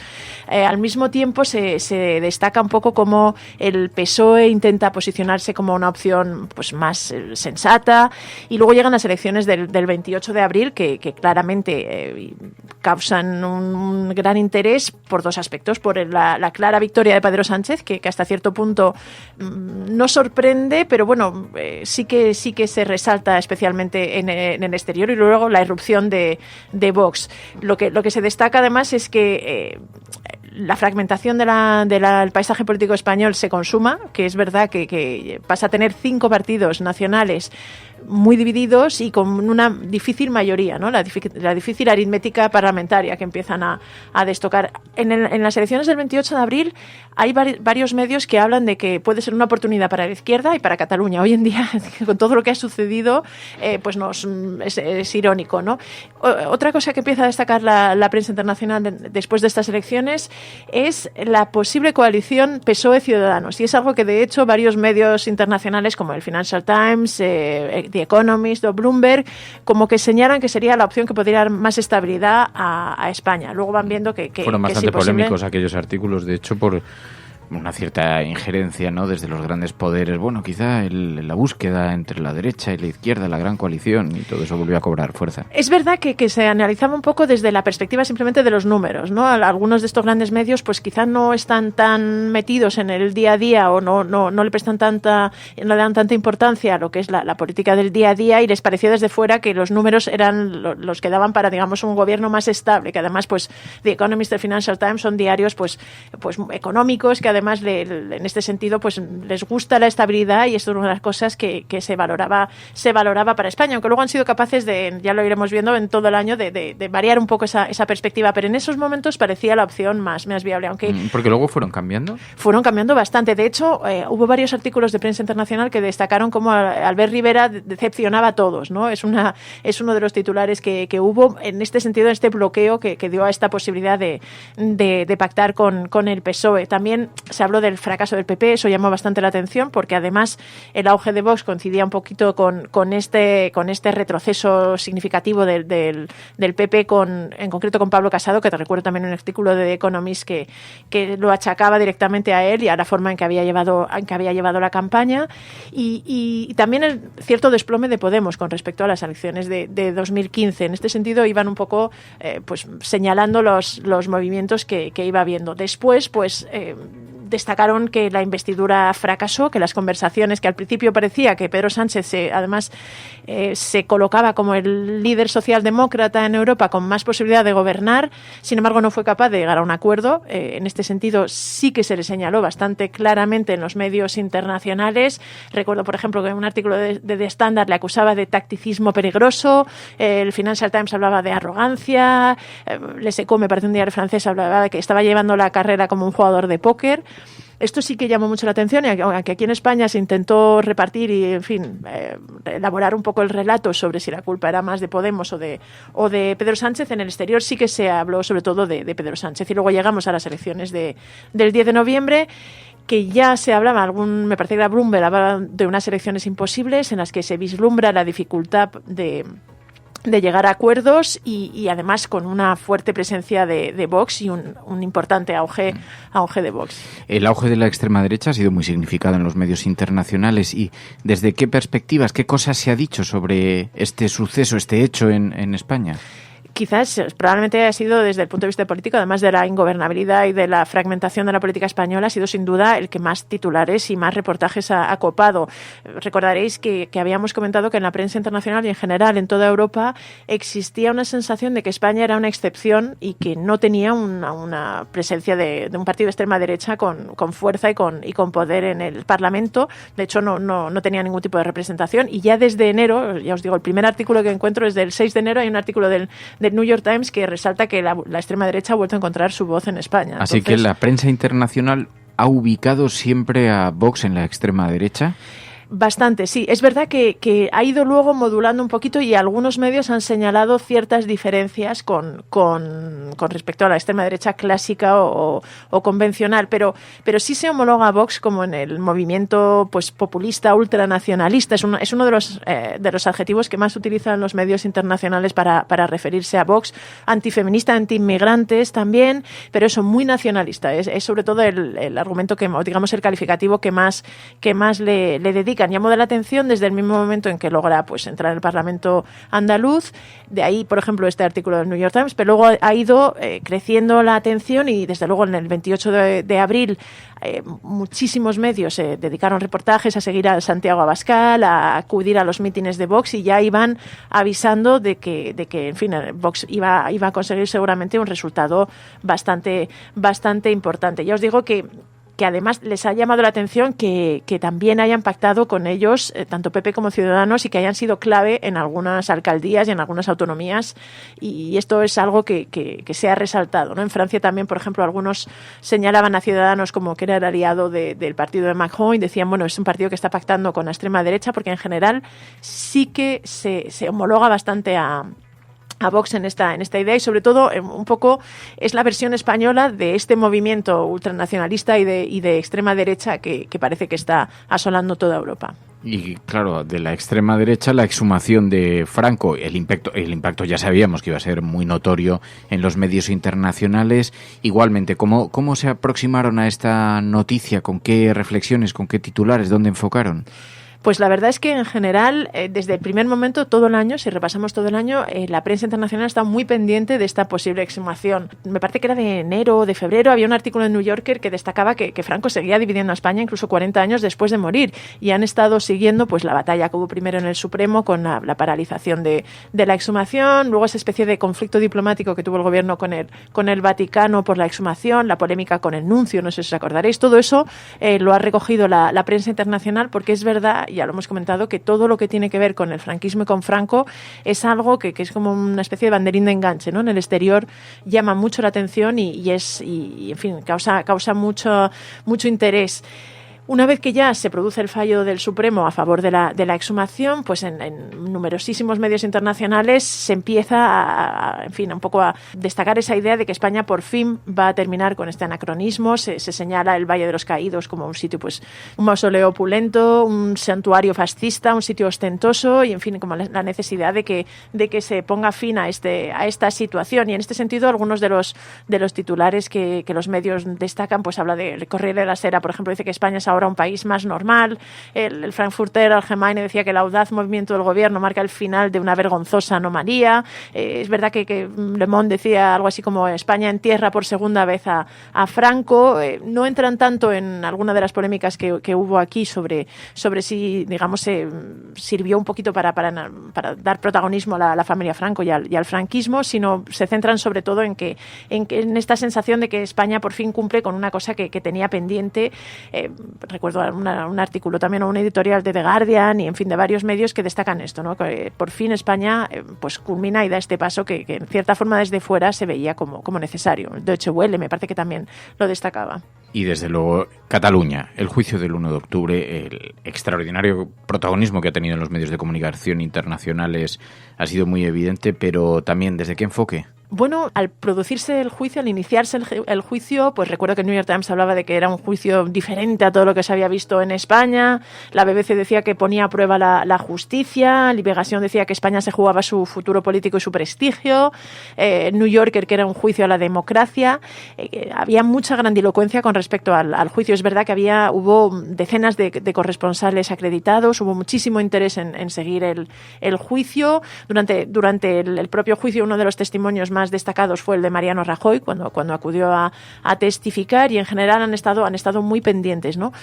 Al mismo tiempo se destaca un poco cómo el PSOE intenta posicionarse como una opción pues más sensata, y luego llegan las elecciones del 28 de abril que claramente causan un gran interés por dos aspectos: por la clara victoria de Pedro Sánchez, que hasta cierto punto no sorprende, pero bueno, sí que se resalta especialmente en el exterior, y luego la irrupción de Vox. Lo que se destaca además es que la fragmentación del paisaje político español se consuma, que es verdad que pasa a tener 5 partidos nacionales muy divididos y con una difícil mayoría, ¿no? La difícil aritmética parlamentaria que empiezan a destocar. En las elecciones del 28 de abril hay varios medios que hablan de que puede ser una oportunidad para la izquierda y para Cataluña. Hoy en día, con todo lo que ha sucedido, pues es irónico, ¿no? Otra cosa que empieza a destacar la prensa internacional después de estas elecciones es la posible coalición PSOE-Ciudadanos, y es algo que de hecho varios medios internacionales como el Financial Times, The Economist o Bloomberg como que señalan que sería la opción que podría dar más estabilidad a España. Luego van viendo que fueron bastante es imposible. polémicos aquellos artículos, de hecho, por una cierta injerencia, ¿no?, desde los grandes poderes. Bueno, quizá la búsqueda entre la derecha y la izquierda, la gran coalición, y todo eso volvió a cobrar fuerza. Es verdad que se analizaba un poco desde la perspectiva simplemente de los números, ¿no? Algunos de estos grandes medios pues quizá no están tan metidos en el día a día o no le prestan no le dan tanta importancia a lo que es la política del día a día, y les pareció desde fuera que los números eran los que daban para, digamos, un gobierno más estable, que además pues The Economist y The Financial Times son diarios pues económicos, que además en este sentido pues les gusta la estabilidad, y esto es una de las cosas que se valoraba para España, aunque luego han sido capaces de, ya lo iremos viendo en todo el año, de variar un poco esa perspectiva, pero en esos momentos parecía la opción más viable, aunque porque luego fueron cambiando bastante. De hecho, hubo varios artículos de prensa internacional que destacaron cómo Albert Rivera decepcionaba a todos, ¿no? Es uno de los titulares que hubo en este sentido, en este bloqueo que dio a esta posibilidad de pactar con el PSOE. También se habló del fracaso del PP, eso llamó bastante la atención, porque además el auge de Vox coincidía un poquito con este retroceso significativo del PP, en concreto con Pablo Casado, que te recuerdo también un artículo de The Economist que lo achacaba directamente a él y a la forma en que había llevado la campaña, y también el cierto desplome de Podemos con respecto a las elecciones de 2015. En este sentido iban un poco pues señalando los movimientos que iba habiendo. Después pues destacaron que la investidura fracasó, que las conversaciones, que al principio parecía que Pedro Sánchez se colocaba como el líder socialdemócrata en Europa con más posibilidad de gobernar, sin embargo no fue capaz de llegar a un acuerdo. En este sentido sí que se le señaló bastante claramente en los medios internacionales. Recuerdo, por ejemplo, que un artículo de The Standard le acusaba de tacticismo peligroso, el Financial Times hablaba de arrogancia, Les Echo, me parece un diario francés, hablaba de que estaba llevando la carrera como un jugador de póker. Esto sí que llamó mucho la atención, y aunque aquí en España se intentó repartir y, en fin, elaborar un poco el relato sobre si la culpa era más de Podemos o de Pedro Sánchez, en el exterior sí que se habló sobre todo de Pedro Sánchez. Y luego llegamos a las elecciones del 10 de noviembre, que ya se hablaba, me parece que era Bloomberg, hablaba de unas elecciones imposibles en las que se vislumbra la dificultad de llegar a acuerdos, y además con una fuerte presencia de Vox y un importante auge de Vox. El auge de la extrema derecha ha sido muy significado en los medios internacionales, y ¿desde qué perspectivas, qué cosas se ha dicho sobre este suceso, este hecho en España? Quizás probablemente haya sido, desde el punto de vista político, además de la ingobernabilidad y de la fragmentación de la política española, ha sido sin duda el que más titulares y más reportajes ha copado. Recordaréis que habíamos comentado que en la prensa internacional y en general en toda Europa existía una sensación de que España era una excepción y que no tenía una presencia de un partido de extrema derecha con fuerza y con poder en el Parlamento. De hecho, no tenía ningún tipo de representación, y ya desde enero, ya os digo, el primer artículo que encuentro es del 6 de enero, hay un artículo del New York Times que resalta que la extrema derecha ha vuelto a encontrar su voz en España. Así que la prensa internacional ha ubicado siempre a Vox en la extrema derecha. Bastante, sí. Es verdad que ha ido luego modulando un poquito, y algunos medios han señalado ciertas diferencias con respecto a la extrema derecha clásica o convencional, pero sí se homologa a Vox como en el movimiento pues populista, ultranacionalista. Es uno de los adjetivos que más utilizan los medios internacionales para referirse a Vox. Antifeminista, antiinmigrantes también, pero eso, muy nacionalista. Es sobre todo el argumento digamos el calificativo que más le dedica. Llamó de la atención desde el mismo momento en que logra pues entrar en el Parlamento andaluz. De ahí, por ejemplo, este artículo del New York Times, pero luego ha ido creciendo la atención, y desde luego en el 28 de abril muchísimos medios se dedicaron reportajes a seguir a Santiago Abascal, a acudir a los mítines de Vox, y ya iban avisando de que en fin, Vox iba a conseguir seguramente un resultado bastante importante. Ya os digo que además les ha llamado la atención que también hayan pactado con ellos, tanto PP como Ciudadanos, y que hayan sido clave en algunas alcaldías y en algunas autonomías, y esto es algo que se ha resaltado, ¿no? En Francia también, por ejemplo, algunos señalaban a Ciudadanos como que era el aliado del partido de Macron y decían, bueno, es un partido que está pactando con la extrema derecha, porque en general sí que se homologa bastante a Vox en esta idea, y sobre todo un poco es la versión española de este movimiento ultranacionalista y de extrema derecha que parece que está asolando toda Europa. Y claro, de la extrema derecha, la exhumación de Franco, el impacto ya sabíamos que iba a ser muy notorio en los medios internacionales. Igualmente, ¿cómo se aproximaron a esta noticia? ¿Con qué reflexiones, con qué titulares, dónde enfocaron? Pues la verdad es que en general, desde el primer momento, todo el año, si repasamos todo el año, la prensa internacional está muy pendiente de esta posible exhumación. Me parece que era de enero o de febrero, había un artículo en New Yorker que destacaba que Franco seguía dividiendo a España incluso 40 años después de morir, y han estado siguiendo pues la batalla que hubo primero en el Supremo con la paralización de la exhumación, luego esa especie de conflicto diplomático que tuvo el gobierno con el Vaticano por la exhumación, la polémica con el nuncio, no sé si os acordaréis, todo eso lo ha recogido la prensa internacional, porque es verdad, ya lo hemos comentado, que todo lo que tiene que ver con el franquismo y con Franco es algo que es como una especie de banderín de enganche, ¿no? En el exterior llama mucho la atención y en fin, causa mucho interés. Una vez que ya se produce el fallo del Supremo a favor de la exhumación, pues en numerosísimos medios internacionales se empieza un poco a destacar esa idea de que España por fin va a terminar con este anacronismo. Se señala el Valle de los Caídos como un sitio, pues un mausoleo opulento, un santuario fascista, un sitio ostentoso, y en fin, como la necesidad de que se ponga fin a esta situación. Y en este sentido, algunos de los titulares que los medios destacan, pues habla de Corriere della Sera, por ejemplo, dice que España es ahora un país más normal. El Frankfurter Allgemeine decía que el audaz movimiento del gobierno marca el final de una vergonzosa anomalía. Es verdad que Le Monde decía algo así como España entierra por segunda vez a Franco. No entran tanto en alguna de las polémicas que hubo aquí sobre si, digamos, sirvió un poquito para dar protagonismo a la familia Franco y al franquismo, sino se centran sobre todo en esta sensación de que España por fin cumple con una cosa que tenía pendiente. Recuerdo un artículo también o un editorial de The Guardian y en fin de varios medios que destacan esto, ¿no? Que por fin España pues culmina y da este paso que en cierta forma desde fuera se veía como necesario. El Deutsche Welle me parece que también lo destacaba. Y desde luego Cataluña, el juicio del 1 de octubre, el extraordinario protagonismo que ha tenido en los medios de comunicación internacionales ha sido muy evidente, pero también ¿desde qué enfoque? Bueno, al producirse el juicio, al iniciarse el juicio, pues recuerdo que el New York Times hablaba de que era un juicio diferente a todo lo que se había visto en España. La BBC decía que ponía a prueba la justicia. Liberación decía que España se jugaba su futuro político y su prestigio. New Yorker, que era un juicio a la democracia. Había mucha grandilocuencia con respecto al juicio. Es verdad que hubo decenas de corresponsales acreditados. Hubo muchísimo interés en seguir el juicio. Durante el propio juicio, uno de los testimonios más destacados fue el de Mariano Rajoy cuando acudió a testificar, y en general han estado muy pendientes, ¿no?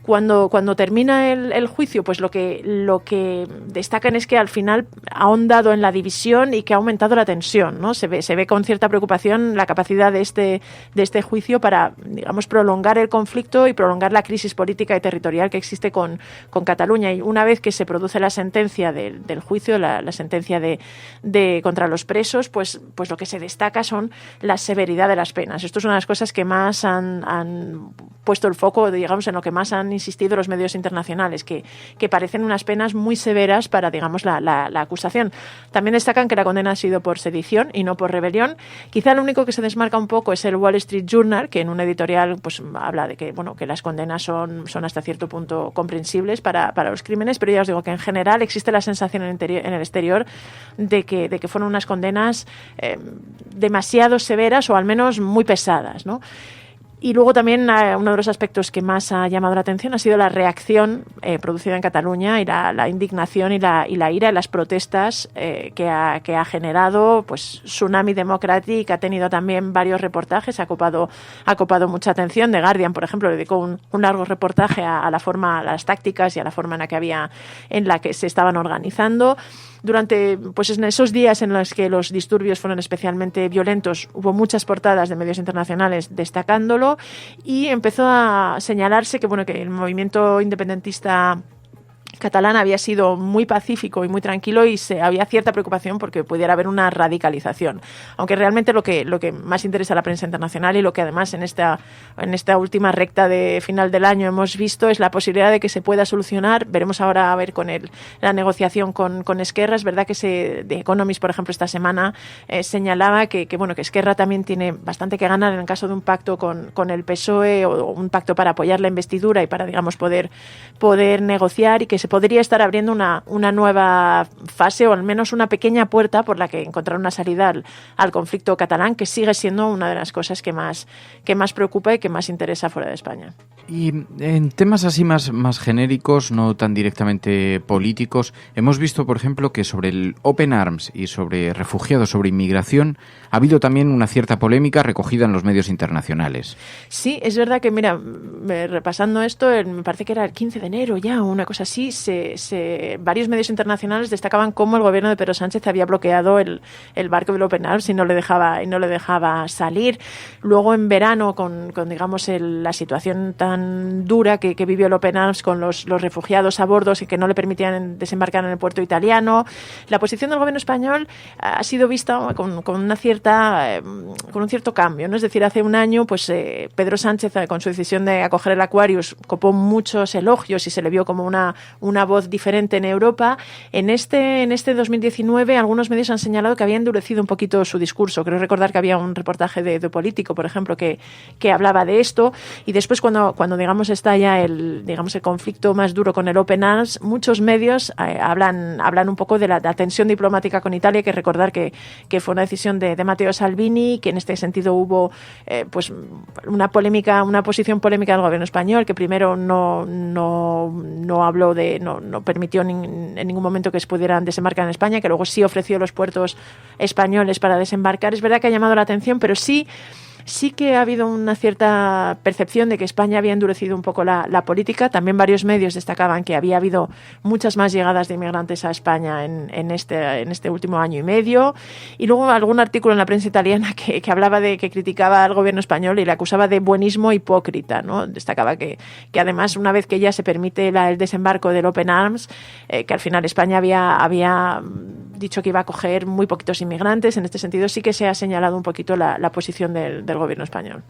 Cuando termina el juicio, pues lo que destacan es que al final ha ahondado en la división y que ha aumentado la tensión, ¿no? Se ve con cierta preocupación la capacidad de este juicio para, digamos, prolongar el conflicto y prolongar la crisis política y territorial que existe con Cataluña. Y una vez que se produce la sentencia del juicio, la sentencia de contra los presos, pues lo que se destaca son la severidad de las penas. Esto es una de las cosas que más han puesto el foco, digamos, en lo que más han insistido los medios internacionales, que parecen unas penas muy severas para, digamos, la acusación. También destacan que la condena ha sido por sedición y no por rebelión. Quizá lo único que se desmarca un poco es el Wall Street Journal, que en un editorial pues habla de que las condenas son hasta cierto punto comprensibles para los crímenes, pero ya os digo que en general existe la sensación en el exterior de que fueron unas condenas demasiado severas o al menos muy pesadas, ¿no? Y luego también uno de los aspectos que más ha llamado la atención ha sido la reacción producida en Cataluña y la indignación y la ira y las protestas que ha generado pues Tsunami Democratic. Ha tenido también varios reportajes, ha copado mucha atención. The Guardian, por ejemplo, dedicó un largo reportaje a las tácticas y a la forma en la que se estaban organizando. Durante en esos días en los que los disturbios fueron especialmente violentos, hubo muchas portadas de medios internacionales destacándolo. Ejecutivo, y empezó a señalarse que el movimiento independentista catalán había sido muy pacífico y muy tranquilo, y había cierta preocupación porque pudiera haber una radicalización. Aunque realmente lo que más interesa a la prensa internacional, y lo que además en esta última recta de final del año hemos visto, es la posibilidad de que se pueda solucionar. Veremos ahora a ver con la negociación con Esquerra. Es verdad que The Economist, por ejemplo, esta semana señalaba que Esquerra también tiene bastante que ganar en el caso de un pacto con el PSOE, o un pacto para apoyar la investidura y para, digamos, poder negociar, y que se podría estar abriendo una nueva fase, o al menos una pequeña puerta por la que encontrar una salida al conflicto catalán, que sigue siendo una de las cosas que más preocupa y que más interesa fuera de España. Y en temas así más genéricos, no tan directamente políticos, hemos visto, por ejemplo, que sobre el Open Arms y sobre refugiados, sobre inmigración, ha habido también una cierta polémica recogida en los medios internacionales. Sí, es verdad que, mira, repasando esto, me parece que era el 15 de enero ya, o una cosa así, varios medios internacionales destacaban cómo el gobierno de Pedro Sánchez había bloqueado el barco del Open Arms y no le dejaba salir. Luego, en verano, con digamos la situación tan dura que vivió el Open Arms, con los refugiados a bordo y que no le permitían desembarcar en el puerto italiano, la posición del gobierno español ha sido vista con un cierto cambio, ¿no? Es decir, hace un año, Pedro Sánchez, con su decisión de acoger el Aquarius, copó muchos elogios y se le vio como una voz diferente en Europa. En este 2019, algunos medios han señalado que había endurecido un poquito su discurso. Creo recordar que había un reportaje de Político, por ejemplo, que hablaba de esto. Y después, cuando digamos está ya el conflicto más duro con el Open Arms, muchos medios hablan un poco de la tensión diplomática con Italia. Hay que recordar que fue una decisión de Matteo Salvini, que en este sentido hubo una posición polémica del gobierno español, que primero no habló no permitió en ningún momento que se pudieran desembarcar en España, que luego sí ofreció los puertos españoles para desembarcar. Es verdad que ha llamado la atención, pero sí que ha habido una cierta percepción de que España había endurecido un poco la política. También varios medios destacaban que había habido muchas más llegadas de inmigrantes a España en este último año y medio. Y luego algún artículo en la prensa italiana que hablaba que criticaba al gobierno español y le acusaba de buenismo hipócrita, ¿no? Destacaba que además, una vez que ya se permite el desembarco del Open Arms, que al final España había dicho que iba a acoger muy poquitos inmigrantes. En este sentido sí que se ha señalado un poquito la posición del gobierno español.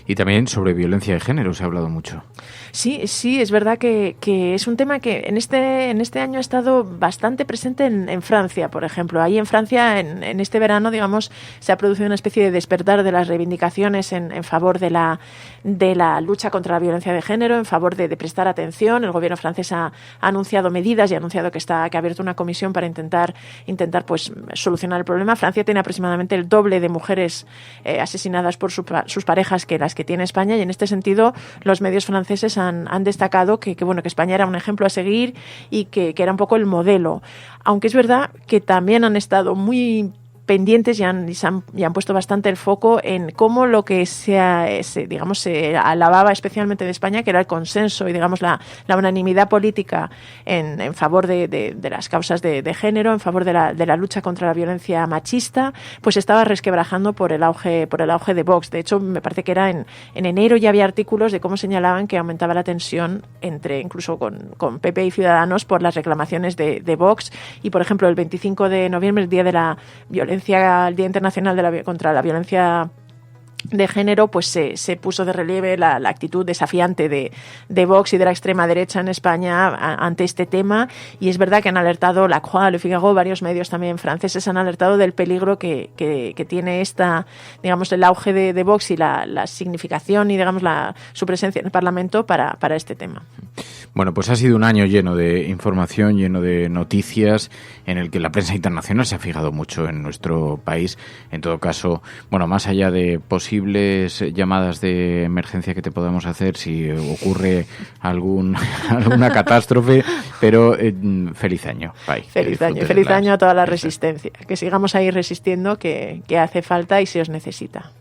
Y también sobre violencia de género se ha hablado mucho. Sí, es verdad que es un tema que en este año ha estado bastante presente en Francia, por ejemplo. Ahí en Francia, en este verano, digamos, se ha producido una especie de despertar de las reivindicaciones en favor de la lucha contra la violencia de género, en favor de prestar atención. El gobierno francés ha anunciado medidas y ha anunciado que ha abierto una comisión para intentar solucionar el problema. Francia tiene aproximadamente el doble de mujeres asesinadas por sus parejas que las que tiene España, y en este sentido los medios franceses han destacado que España era un ejemplo a seguir y que era un poco el modelo. Aunque es verdad que también han estado muy pendientes y han puesto bastante el foco en cómo lo que se alababa especialmente de España, que era el consenso y digamos la unanimidad política en favor de las causas de género, en favor de la lucha contra la violencia machista, pues estaba resquebrajando por el auge de Vox. De hecho, me parece que era en enero ya había artículos de cómo señalaban que aumentaba la tensión incluso con PP y Ciudadanos por las reclamaciones de Vox. Y, por ejemplo, el 25 de noviembre, el Día de la Violencia, el Día Internacional contra la Violencia de Género, pues se puso de relieve la actitud desafiante de Vox y de la extrema derecha en España ante este tema. Y es verdad que han alertado La Croix, Le Figaro, varios medios también franceses han alertado del peligro que tiene el auge de Vox y la significación y su presencia en el Parlamento para este tema. Bueno, pues ha sido un año lleno de información, lleno de noticias, en el que la prensa internacional se ha fijado mucho en nuestro país. En todo caso, más allá de posibles llamadas de emergencia que te podamos hacer si ocurre alguna catástrofe, pero feliz año. Bye. Feliz año a toda la resistencia. Que sigamos ahí resistiendo, que hace falta y se os necesita.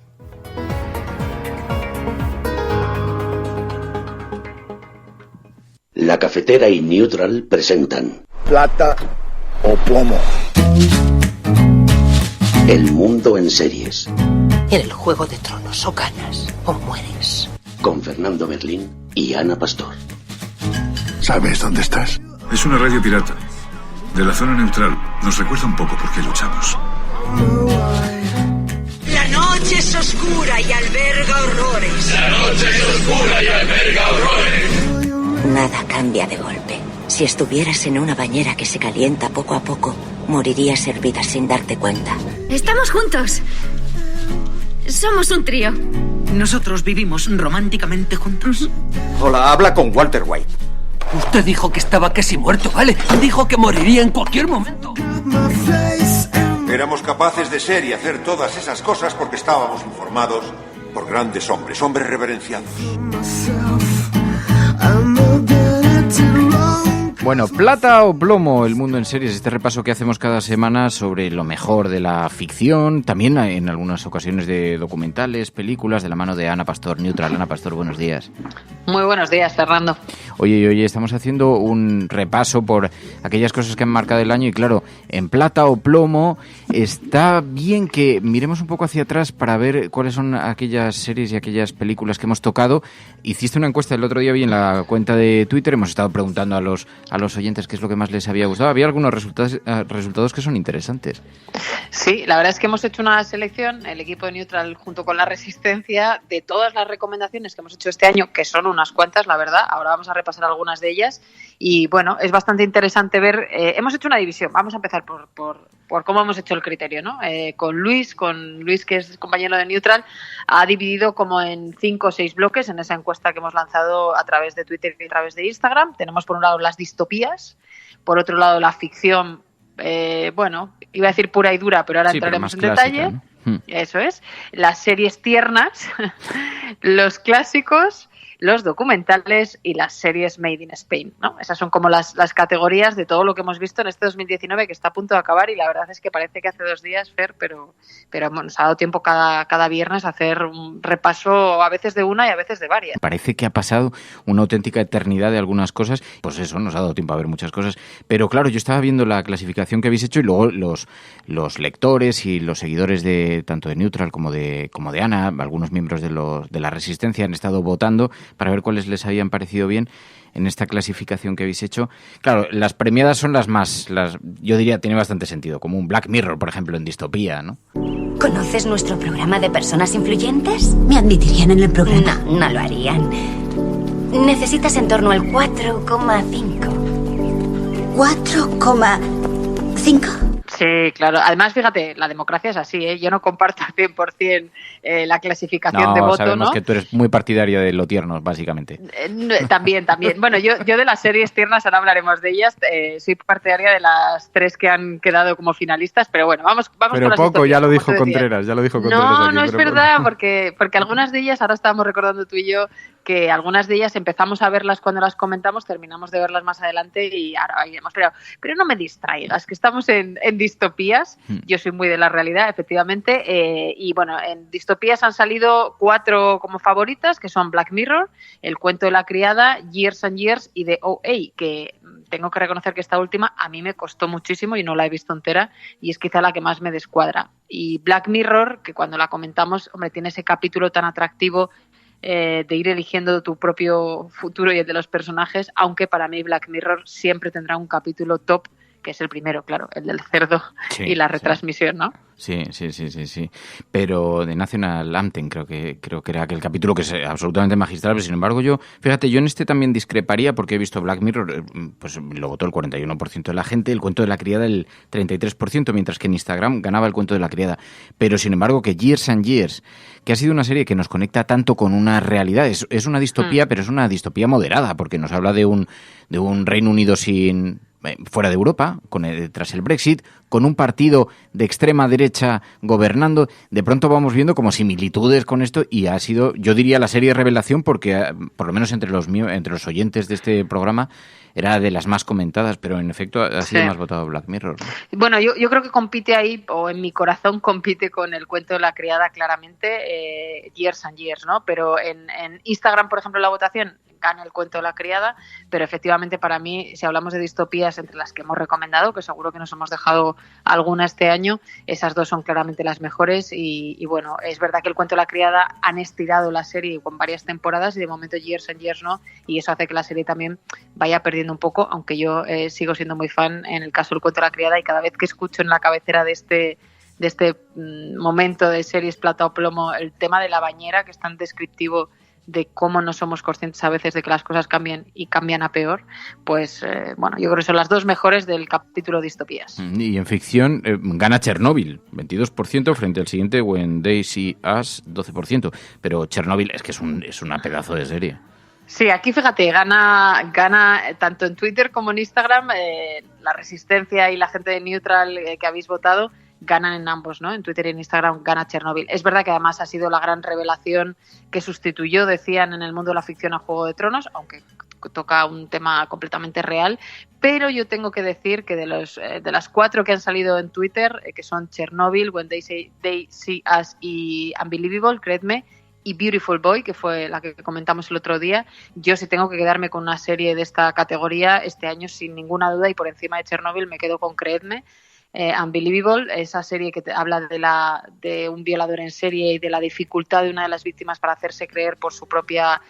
La Cafetera y Neutral presentan Plata o plomo. El mundo en series. En el Juego de Tronos o ganas o mueres. Con Fernando Berlín y Ana Pastor. ¿Sabes dónde estás? Es una radio pirata. De la zona neutral. Nos recuerda un poco por qué luchamos. La noche es oscura y alberga horrores. La noche es oscura y alberga horrores. Nada cambia de golpe. Si estuvieras en una bañera que se calienta poco a poco, morirías hervida sin darte cuenta. Estamos juntos. Somos un trío. Nosotros vivimos románticamente juntos. Hola, habla con Walter White. Usted dijo que estaba casi muerto, ¿vale? Dijo que moriría en cualquier momento. Éramos capaces de ser y hacer todas esas cosas porque estábamos informados por grandes hombres, hombres reverenciados. Bueno, plata o plomo, el mundo en series, este repaso que hacemos cada semana sobre lo mejor de la ficción, también en algunas ocasiones de documentales, películas, de la mano de Ana Pastor, Neutral. Ana Pastor, buenos días. Muy buenos días, Fernando. Oye, estamos haciendo un repaso por aquellas cosas que han marcado el año y claro, en plata o plomo está bien que miremos un poco hacia atrás para ver cuáles son aquellas series y aquellas películas que hemos tocado. Hiciste una encuesta el otro día, vi en la cuenta de Twitter, hemos estado preguntando a los oyentes qué es lo que más les había gustado. Había algunos resultados que son interesantes. Sí, la verdad es que hemos hecho una selección, el equipo de Neutral junto con La Resistencia, de todas las recomendaciones que hemos hecho este año, que son unas cuantas, la verdad. Ahora vamos a repasar algunas de ellas y bueno, es bastante interesante ver. Hemos hecho una división, vamos a empezar por cómo hemos hecho el criterio, ¿no? Con Luis, que es compañero de Neutral, ha dividido como en 5 o 6 bloques en esa encuesta que hemos lanzado a través de Twitter y a través de Instagram. Tenemos por un lado las distopías, por otro lado la ficción, bueno, iba a decir pura y dura, pero ahora entraremos en detalle. ¿No? Eso es. Las series tiernas, los clásicos, los documentales y las series Made in Spain, ¿no? Esas son como las categorías de todo lo que hemos visto en este 2019 que está a punto de acabar y la verdad es que parece que hace 2 días, Fer, pero bueno, nos ha dado tiempo cada viernes a hacer un repaso a veces de una y a veces de varias. Parece que ha pasado una auténtica eternidad de algunas cosas, pues eso, nos ha dado tiempo a ver muchas cosas, pero claro, yo estaba viendo la clasificación que habéis hecho y luego los lectores y los seguidores de tanto de Neutral como de Ana, algunos miembros de la Resistencia han estado votando para ver cuáles les habían parecido bien en esta clasificación que habéis hecho. Claro, las premiadas son yo diría, tiene bastante sentido, como un Black Mirror, por ejemplo, en distopía, ¿no? ¿Conoces nuestro programa de personas influyentes? ¿Me admitirían en el programa? No lo harían. Necesitas en torno al 4,5. ¿4,5? Sí, claro. Además, fíjate, la democracia es así, ¿eh? Yo no comparto al 100% la clasificación de voto, sabemos, ¿no? Que tú eres muy partidaria de lo tierno, básicamente. También. Bueno, yo de las series tiernas, ahora hablaremos de ellas, soy partidaria de las 3 que han quedado como finalistas, pero bueno, vamos pero con las poco, historias, ya lo dijo Contreras, No es verdad, porque algunas de ellas, ahora estábamos recordando tú y yo, que algunas de ellas empezamos a verlas cuando las comentamos, terminamos de verlas más adelante y ahora iremos. Pero no me distraigas, que estamos en distopías. Yo soy muy de la realidad, efectivamente. Y bueno, en distopías han salido 4 como favoritas, que son Black Mirror, El cuento de la criada, Years and Years y The OA, que tengo que reconocer que esta última a mí me costó muchísimo y no la he visto entera y es quizá la que más me descuadra. Y Black Mirror, que cuando la comentamos, hombre, tiene ese capítulo tan atractivo de ir eligiendo tu propio futuro y el de los personajes, aunque para mí Black Mirror siempre tendrá un capítulo top, que es el primero, claro, el del cerdo y la retransmisión, ¿no? Sí. Pero de National Anthem creo que era aquel capítulo que es absolutamente magistral, pero sin embargo yo en este también discreparía porque he visto Black Mirror, pues lo votó el 41% de la gente, el cuento de la criada el 33%, mientras que en Instagram ganaba el cuento de la criada. Pero sin embargo que Years and Years, que ha sido una serie que nos conecta tanto con una realidad, es una distopía, pero es una distopía moderada, porque nos habla de un Reino Unido fuera de Europa, tras el Brexit, con un partido de extrema derecha gobernando. De pronto vamos viendo como similitudes con esto y ha sido, yo diría, la serie revelación porque, por lo menos entre los oyentes de este programa, era de las más comentadas, pero en efecto ha sido más votado Black Mirror, ¿no? Bueno, yo creo que compite ahí, o en mi corazón compite con el cuento de la criada claramente, Years and Years, ¿no? Pero en Instagram, por ejemplo, la votación gana el cuento de la criada, pero efectivamente para mí, si hablamos de distopías entre las que hemos recomendado, que seguro que nos hemos dejado visto alguna este año, esas dos son claramente las mejores y bueno, es verdad que El cuento de la criada han estirado la serie con varias temporadas y de momento Years and Years no, y eso hace que la serie también vaya perdiendo un poco, aunque yo sigo siendo muy fan en el caso del cuento de la criada, y cada vez que escucho en la cabecera de este momento de series plata o plomo el tema de la bañera, que es tan descriptivo de cómo no somos conscientes a veces de que las cosas cambian y cambian a peor, pues bueno, yo creo que son las dos mejores del capítulo Distopías. Y en ficción gana Chernobyl, 22% frente al siguiente When They See Us, 12%, pero Chernobyl es que es una pedazo de serie. Sí, aquí fíjate, gana tanto en Twitter como en Instagram, la Resistencia y la gente de Neutral que habéis votado ganan en ambos, ¿no? En Twitter y en Instagram gana Chernobyl. Es verdad que además ha sido la gran revelación que sustituyó, decían, en el mundo de la ficción a Juego de Tronos, aunque toca un tema completamente real, pero yo tengo que decir que de las 4 que han salido en Twitter, que son Chernobyl, When They See Us y Unbelievable, creedme, y Beautiful Boy, que fue la que comentamos el otro día, yo sí tengo que quedarme con una serie de esta categoría este año sin ninguna duda, y por encima de Chernobyl me quedo con Creedme. Unbelievable, esa serie que habla de un violador en serie y de la dificultad de una de las víctimas para hacerse creer por su propia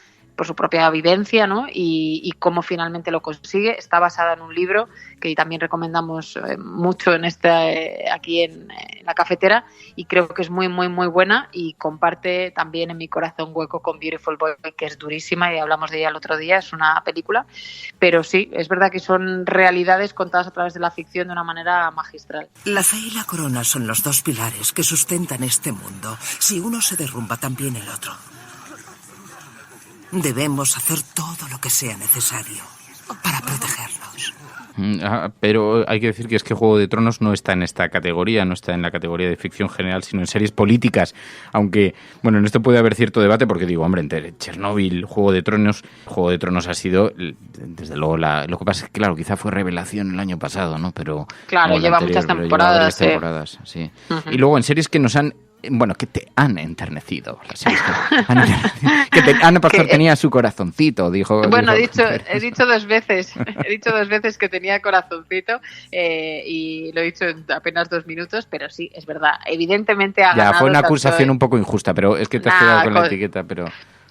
vivencia, ¿no? Y cómo finalmente lo consigue. Está basada en un libro que también recomendamos mucho aquí en la cafetera, y creo que es muy, muy, muy buena, y comparte también en mi corazón hueco con Beautiful Boy, que es durísima y hablamos de ella el otro día, es una película, pero sí, es verdad que son realidades contadas a través de la ficción de una manera magistral. La fe y la corona son los dos pilares que sustentan este mundo. Si uno se derrumba, también el otro. Debemos hacer todo lo que sea necesario para protegernos. Pero hay que decir que es que Juego de Tronos no está en esta categoría, no está en la categoría de ficción general, sino en series políticas. Aunque, bueno, en esto puede haber cierto debate, porque digo, hombre, entre Chernobyl, Juego de Tronos ha sido, desde luego, lo que pasa es que, claro, quizá fue revelación el año pasado, ¿no? Pero claro, lleva muchas temporadas. Sí. Uh-huh. Y luego en series que nos han... Bueno, que te han enternecido. Pastor tenía su corazoncito, dijo. Bueno, he dicho 2 veces. He dicho 2 veces que tenía corazoncito y lo he dicho en apenas 2 minutos, pero sí, es verdad. Evidentemente ha ganado. Ya, fue una acusación un poco injusta, pero es que te has quedado con la etiqueta, pero...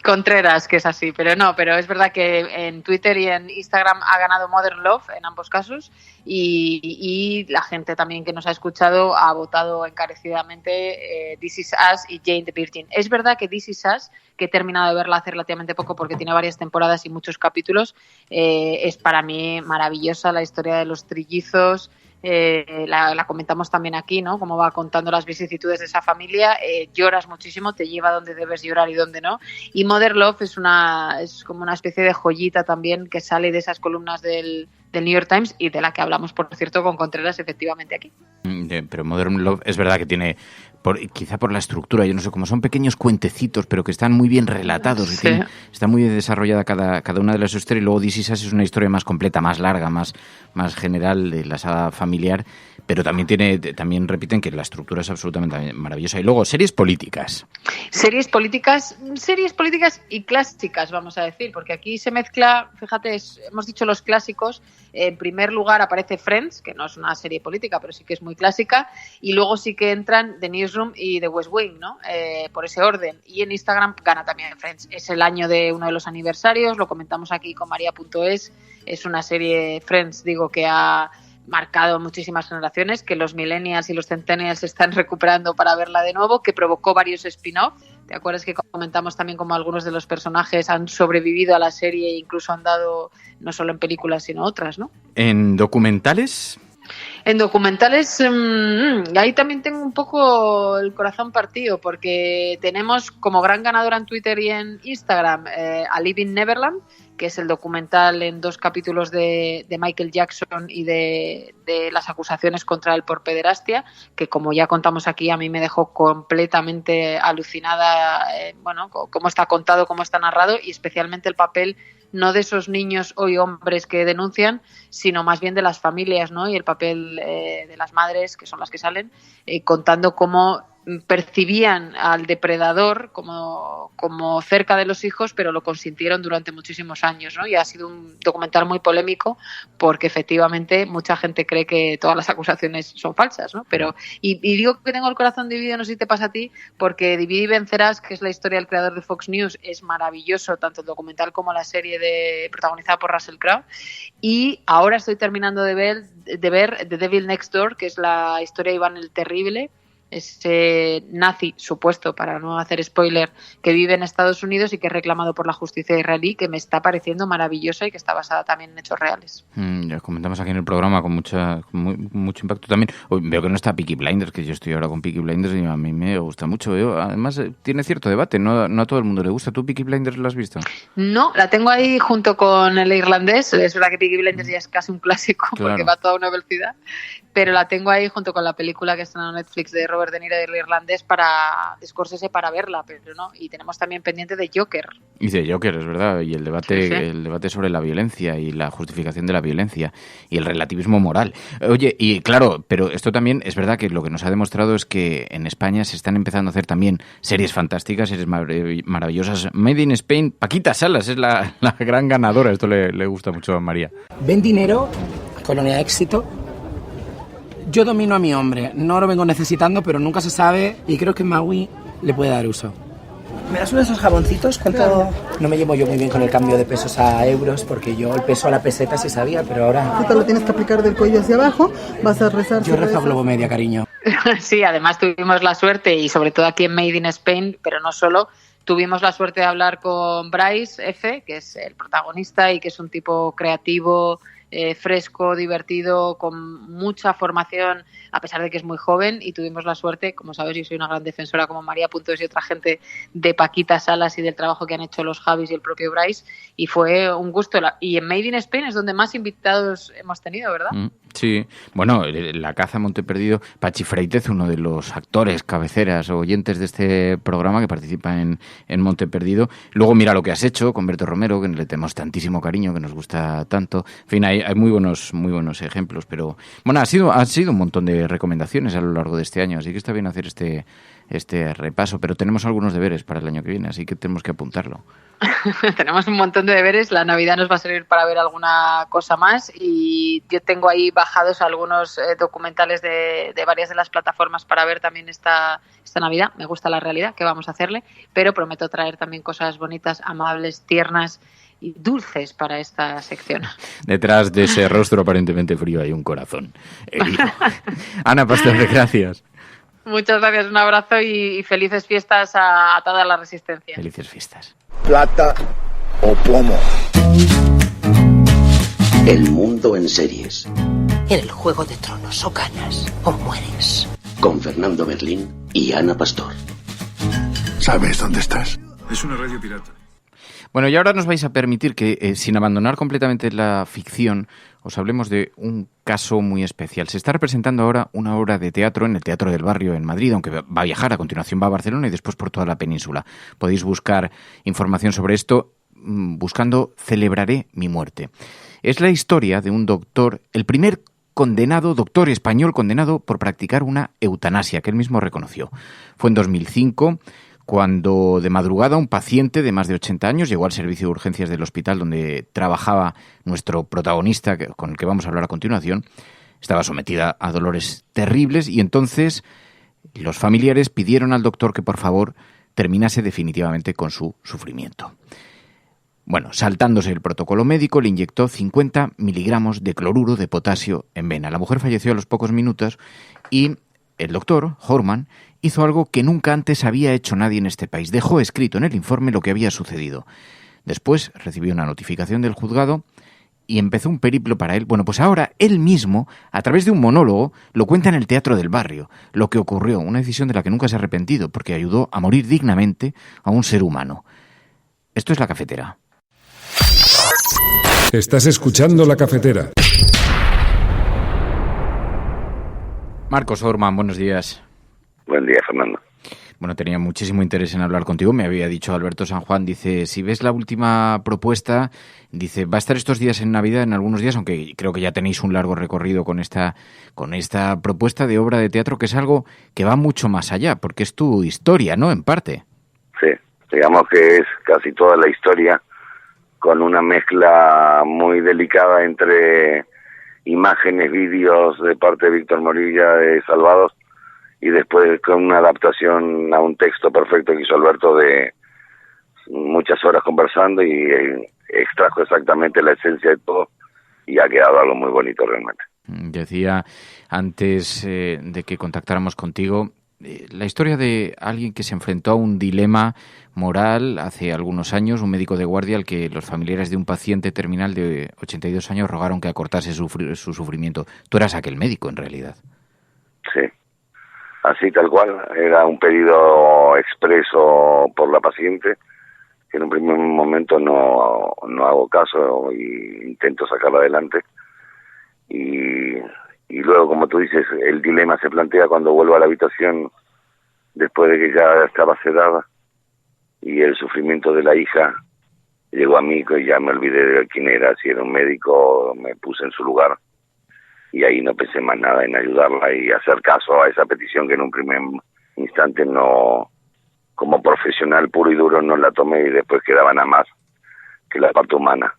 Contreras, que es así, pero es verdad que en Twitter y en Instagram ha ganado Modern Love en ambos casos, y la gente también que nos ha escuchado ha votado encarecidamente This Is Us y Jane the Virgin. Es verdad que This Is Us, que he terminado de verla hace relativamente poco porque tiene varias temporadas y muchos capítulos, es para mí maravillosa la historia de los trillizos. La comentamos también aquí, ¿no? Cómo va contando las vicisitudes de esa familia, lloras muchísimo, te lleva donde debes llorar y donde no. Y Modern Love es como una especie de joyita también que sale de esas columnas del New York Times, y de la que hablamos, por cierto, con Contreras efectivamente aquí. Pero Modern Love es verdad que tiene, quizá por la estructura, yo no sé, como son pequeños cuentecitos, pero que están muy bien relatados, sí. Está muy bien desarrollada cada una de las historias, y luego This Is Us es una historia más completa, más larga, más general, de la saga familiar, pero también repiten que la estructura es absolutamente maravillosa. Y luego, series políticas. Series políticas y clásicas, vamos a decir, porque aquí se mezcla, fíjate, hemos dicho los clásicos. En primer lugar aparece Friends, que no es una serie política, pero sí que es muy clásica, y luego sí que entran The Newsroom y The West Wing, ¿no? Por ese orden. Y en Instagram gana también Friends. Es el año de uno de los aniversarios, lo comentamos aquí con María.es. Es una serie, Friends, que ha marcado muchísimas generaciones, que los millennials y los centennials están recuperando para verla de nuevo, que provocó varios spin-off. ¿Te acuerdas que comentamos también cómo algunos de los personajes han sobrevivido a la serie e incluso han dado, no solo en películas, sino otras, ¿no? ¿En documentales? En documentales, ahí también tengo un poco el corazón partido, porque tenemos como gran ganadora en Twitter y en Instagram a Living Neverland, que es el documental en 2 capítulos de Michael Jackson y de las acusaciones contra él por pederastia, que como ya contamos aquí, a mí me dejó completamente alucinada, cómo está contado, cómo está narrado, y especialmente el papel no de esos niños y hombres que denuncian, sino más bien de las familias, ¿no? Y el papel de las madres, que son las que salen, contando cómo percibían al depredador como cerca de los hijos, pero lo consintieron durante muchísimos años, ¿no? Y ha sido un documental muy polémico porque efectivamente mucha gente cree que todas las acusaciones son falsas, ¿no? Pero y digo que tengo el corazón dividido, no sé si te pasa a ti, porque Divide y vencerás, que es la historia del creador de Fox News, es maravilloso, tanto el documental como la serie protagonizada por Russell Crowe. Y ahora estoy terminando de ver The Devil Next Door, que es la historia de Iván el Terrible, ese nazi supuesto, para no hacer spoiler, que vive en Estados Unidos y que es reclamado por la justicia israelí, que me está pareciendo maravillosa y que está basada también en hechos reales. Ya comentamos aquí en el programa con mucho impacto también. Veo que no está Peaky Blinders, que yo estoy ahora con Peaky Blinders y a mí me gusta mucho. Además tiene cierto debate, no a todo el mundo le gusta. ¿Tú Peaky Blinders lo has visto? No, la tengo ahí junto con El Irlandés. Es verdad que Peaky Blinders ya es casi un clásico, claro, porque va a toda una velocidad, pero la tengo ahí junto con la película que está en Netflix de Robert De Niro del Irlandés de Scorsese para verla, pero no. Y tenemos también pendiente de Joker. Y de Joker, es verdad, y el debate sobre la violencia y la justificación de la violencia y el relativismo moral. Oye, y claro, pero esto también es verdad que lo que nos ha demostrado es que en España se están empezando a hacer también series fantásticas, series maravillosas. Made in Spain, Paquita Salas es la gran ganadora. Esto le gusta mucho a María. ¿Ven dinero? Colonia Éxito. Yo domino a mi hombre, no lo vengo necesitando, pero nunca se sabe y creo que Maui le puede dar uso. ¿Me das uno de esos jaboncitos? ¿Cuánto? Claro. No me llevo yo muy bien con el cambio de pesos a euros, porque yo el peso a la peseta sí sabía, pero ahora... Tú te lo tienes que aplicar del cuello hacia abajo, vas a rezar... Yo rezo a Globo Media, cariño. Sí, además tuvimos la suerte, y sobre todo aquí en Made in Spain, pero no solo, tuvimos la suerte de hablar con Bryce F., que es el protagonista y que es un tipo creativo, fresco, divertido, con mucha formación, a pesar de que es muy joven, y tuvimos la suerte, como sabes, yo soy una gran defensora como María Puntos y otra gente de Paquita Salas y del trabajo que han hecho los Javis y el propio Bryce, y fue un gusto. Y en Made in Spain es donde más invitados hemos tenido, ¿verdad? Sí, bueno, La caza a Monte Perdido, Pachi Freitez, uno de los actores, cabeceras o oyentes de este programa que participa en Monte Perdido. Luego Mira lo que has hecho con Berto Romero, que le tenemos tantísimo cariño, que nos gusta tanto. En fin, hay muy buenos ejemplos, pero bueno, ha sido un montón de recomendaciones a lo largo de este año, así que está bien hacer este repaso, pero tenemos algunos deberes para el año que viene, así que tenemos que apuntarlo. Tenemos un montón de deberes, la Navidad nos va a servir para ver alguna cosa más, y yo tengo ahí bajados algunos documentales de varias de las plataformas para ver también esta Navidad. Me gusta la realidad, ¿qué vamos a hacerle? Pero prometo traer también cosas bonitas, amables, tiernas y dulces para esta sección. Detrás de ese rostro aparentemente frío hay un corazón. Ana Pastor, gracias. Muchas gracias, un abrazo y felices fiestas a toda la resistencia. Felices fiestas. Plata o plomo. El mundo en series. En el Juego de Tronos o ganas o mueres. Con Fernando Berlín y Ana Pastor. ¿Sabes dónde estás? Es una radio pirata. Bueno, y ahora nos vais a permitir que, sin abandonar completamente la ficción, os hablemos de un caso muy especial. Se está representando ahora una obra de teatro en el Teatro del Barrio en Madrid, aunque va a viajar, a continuación va a Barcelona y después por toda la península. Podéis buscar información sobre esto buscando Celebraré mi muerte. Es la historia de un doctor, el primer doctor español condenado por practicar una eutanasia, que él mismo reconoció. Fue en 2005... cuando de madrugada un paciente de más de 80 años llegó al servicio de urgencias del hospital donde trabajaba nuestro protagonista, con el que vamos a hablar a continuación. Estaba sometida a dolores terribles y entonces los familiares pidieron al doctor que por favor terminase definitivamente con su sufrimiento. Bueno, saltándose el protocolo médico, le inyectó 50 miligramos de cloruro de potasio en vena. La mujer falleció a los pocos minutos y el doctor, Horman, hizo algo que nunca antes había hecho nadie en este país. Dejó escrito en el informe lo que había sucedido. Después recibió una notificación del juzgado y empezó un periplo para él. Bueno, pues ahora él mismo, a través de un monólogo, lo cuenta en el Teatro del Barrio. Lo que ocurrió, una decisión de la que nunca se ha arrepentido, porque ayudó a morir dignamente a un ser humano. Esto es La Cafetera. Estás escuchando La Cafetera. Marcos Horman, buenos días. Buen día, Fernando. Bueno, tenía muchísimo interés en hablar contigo. Me había dicho Alberto San Juan, dice, si ves la última propuesta, dice, va a estar estos días en Navidad, en algunos días, aunque creo que ya tenéis un largo recorrido con esta propuesta de obra de teatro, que es algo que va mucho más allá, porque es tu historia, ¿no?, en parte. Sí, digamos que es casi toda la historia, con una mezcla muy delicada entre imágenes, vídeos de parte de Víctor Morilla de Salvados, y después con una adaptación a un texto perfecto que hizo Alberto de muchas horas conversando, y extrajo exactamente la esencia de todo, y ha quedado algo muy bonito realmente. Decía antes de que contactáramos contigo, la historia de alguien que se enfrentó a un dilema moral hace algunos años, un médico de guardia al que los familiares de un paciente terminal de 82 años rogaron que acortase su sufrimiento. Tú eras aquel médico, en realidad. Sí. Así tal cual, era un pedido expreso por la paciente, que en un primer momento no hago caso y intento sacarla adelante. Y luego, como tú dices, el dilema se plantea cuando vuelvo a la habitación después de que ya estaba sedada, y el sufrimiento de la hija llegó a mí, que ya me olvidé de quién era, si era un médico, me puse en su lugar. Y ahí no pensé más nada en ayudarla y hacer caso a esa petición que en un primer instante no, como profesional puro y duro, no la tomé, y después quedaba nada más que la parte humana,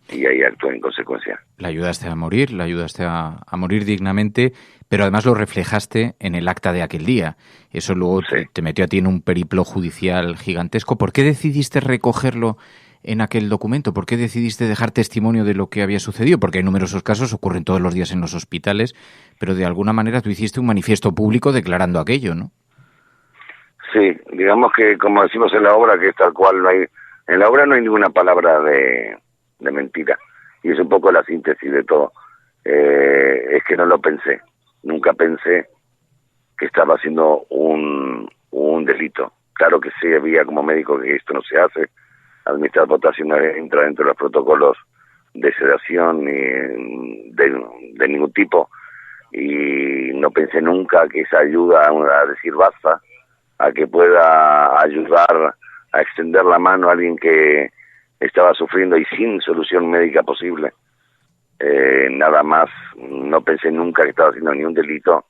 y ahí actué en consecuencia. La ayudaste a morir dignamente, pero además lo reflejaste en el acta de aquel día. Eso luego te metió a ti en un periplo judicial gigantesco. ¿Por qué decidiste recogerlo en aquel documento? ¿Por qué decidiste dejar testimonio de lo que había sucedido? Porque hay numerosos casos, ocurren todos los días en los hospitales, pero de alguna manera tú hiciste un manifiesto público declarando aquello, ¿no? Sí, digamos que, como decimos en la obra, que es tal cual, en la obra no hay ninguna palabra de mentira, y es un poco la síntesis de todo. Es que no lo pensé, nunca pensé que estaba haciendo un delito. Claro que sí, había como médico que esto no se hace. Administrar potasio no entra dentro de los protocolos de sedación ni de ningún tipo, y no pensé nunca que esa ayuda a decir basta, a que pueda ayudar a extender la mano a alguien que estaba sufriendo y sin solución médica posible. Nada más, no pensé nunca que estaba haciendo ni un delito,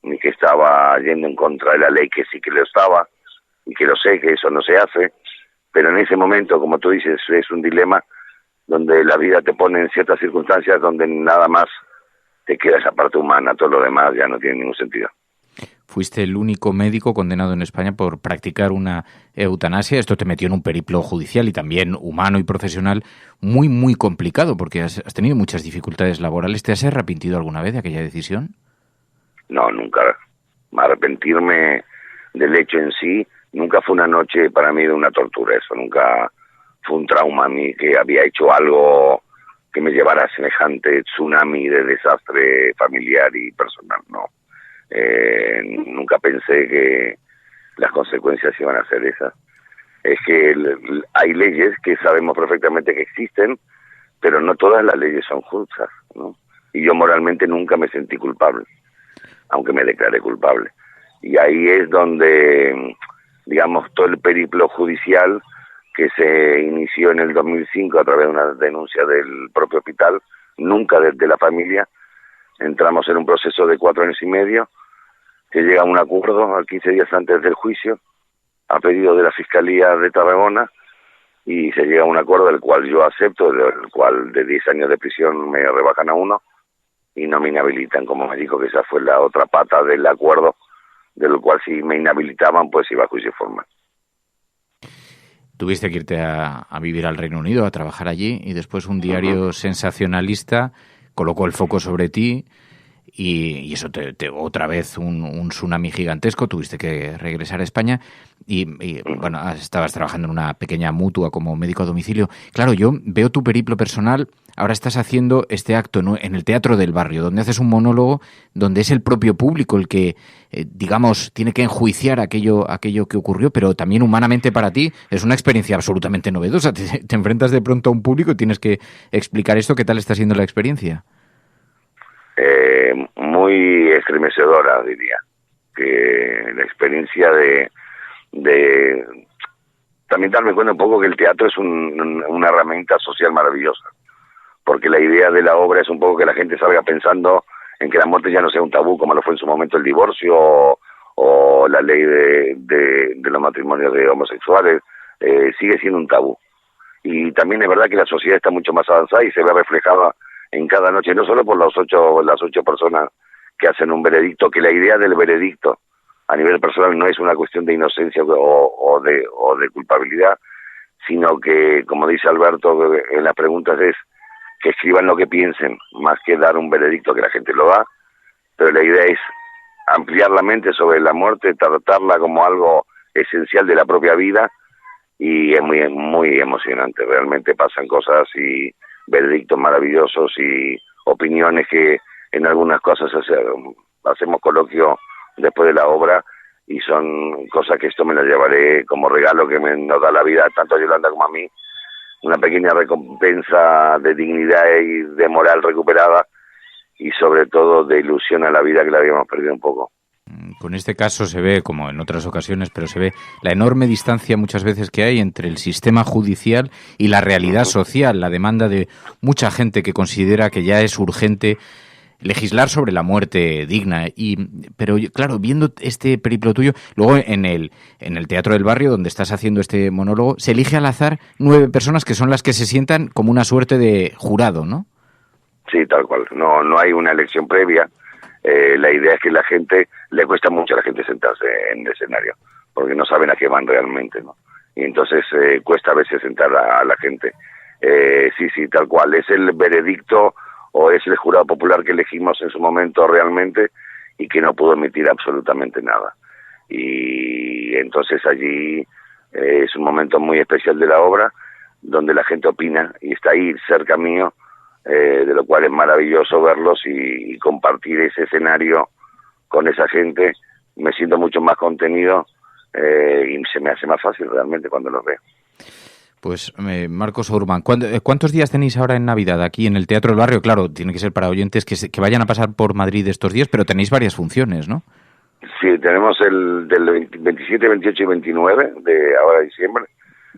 ni que estaba yendo en contra de la ley, que sí que lo estaba, y que lo sé, que eso no se hace. Pero en ese momento, como tú dices, es un dilema donde la vida te pone en ciertas circunstancias donde nada más te queda esa parte humana, todo lo demás ya no tiene ningún sentido. Fuiste el único médico condenado en España por practicar una eutanasia. Esto te metió en un periplo judicial y también humano y profesional muy, muy complicado, porque has tenido muchas dificultades laborales. ¿Te has arrepentido alguna vez de aquella decisión? No, nunca. Arrepentirme del hecho en sí, nunca fue una noche para mí de una tortura. Eso nunca fue un trauma a mí, que había hecho algo que me llevara a semejante tsunami de desastre familiar y personal, no. Nunca pensé que las consecuencias iban a ser esas. Es que hay leyes que sabemos perfectamente que existen, pero no todas las leyes son justas, ¿no? Y yo moralmente nunca me sentí culpable, aunque me declaré culpable. Y ahí es donde, digamos, todo el periplo judicial que se inició en el 2005 a través de una denuncia del propio hospital, nunca desde la familia, entramos en un proceso de 4 años y medio, que llega a un acuerdo a 15 días antes del juicio, a pedido de la Fiscalía de Tarragona, y se llega a un acuerdo del cual yo acepto, del cual de 10 años de prisión me rebajan a 1 y no me inhabilitan como médico, que esa fue la otra pata del acuerdo, del cual si me inhabilitaban pues iba a juicio formal. Tuviste que irte a vivir al Reino Unido, a trabajar allí, y después un diario sensacionalista colocó el foco sobre ti, y eso te otra vez un tsunami gigantesco. Tuviste que regresar a España y bueno, estabas trabajando en una pequeña mutua como médico a domicilio. Claro, yo veo tu periplo personal. Ahora estás haciendo este acto, ¿no?, en el Teatro del Barrio, donde haces un monólogo, donde es el propio público el que, digamos, tiene que enjuiciar aquello que ocurrió, pero también humanamente para ti es una experiencia absolutamente novedosa. Te enfrentas de pronto a un público y tienes que explicar esto. ¿Qué tal está siendo la experiencia? Muy estremecedora, diría. Que la experiencia de también darme cuenta un poco que el teatro es una herramienta social maravillosa, porque la idea de la obra es un poco que la gente salga pensando en que la muerte ya no sea un tabú como lo fue en su momento el divorcio o la ley de los matrimonios de homosexuales. Sigue siendo un tabú. Y también es verdad que la sociedad está mucho más avanzada y se ve reflejada en cada noche, no solo por las ocho personas que hacen un veredicto, que la idea del veredicto a nivel personal no es una cuestión de inocencia o de culpabilidad, sino que, como dice Alberto en las preguntas, es que escriban lo que piensen, más que dar un veredicto que la gente lo da, pero la idea es ampliar la mente sobre la muerte, tratarla como algo esencial de la propia vida, y es muy, muy emocionante. Realmente pasan cosas y veredictos maravillosos y opiniones que en algunas cosas hacemos coloquio después de la obra, y son cosas que esto me las llevaré como regalo que nos da la vida, tanto a Yolanda como a mí, una pequeña recompensa de dignidad y de moral recuperada, y sobre todo de ilusión a la vida que la habíamos perdido un poco. Con este caso se ve, como en otras ocasiones, pero se ve la enorme distancia muchas veces que hay entre el sistema judicial y la realidad social, la demanda de mucha gente que considera que ya es urgente legislar sobre la muerte digna. Pero claro, viendo este periplo tuyo, luego en el Teatro del Barrio, donde estás haciendo este monólogo, se elige al azar 9 personas que son las que se sientan como una suerte de jurado, ¿no? Sí, tal cual. No hay una elección previa. La idea es que la gente, le cuesta mucho a la gente sentarse en el escenario, porque no saben a qué van realmente, ¿no? Y entonces cuesta a veces sentar a la gente. Sí, tal cual. Es el veredicto o es el jurado popular que elegimos en su momento realmente y que no pudo emitir absolutamente nada. Y entonces allí es un momento muy especial de la obra, donde la gente opina y está ahí cerca mío, de lo cual es maravilloso verlos y compartir ese escenario con esa gente. Me siento mucho más contenido y se me hace más fácil realmente cuando los veo. Pues Marcos Ourman, ¿cuántos días tenéis ahora en Navidad aquí en el Teatro del Barrio? Claro, tiene que ser para oyentes que vayan a pasar por Madrid estos días, pero tenéis varias funciones, ¿no? Sí, tenemos el del 27, 28 y 29 de ahora de diciembre.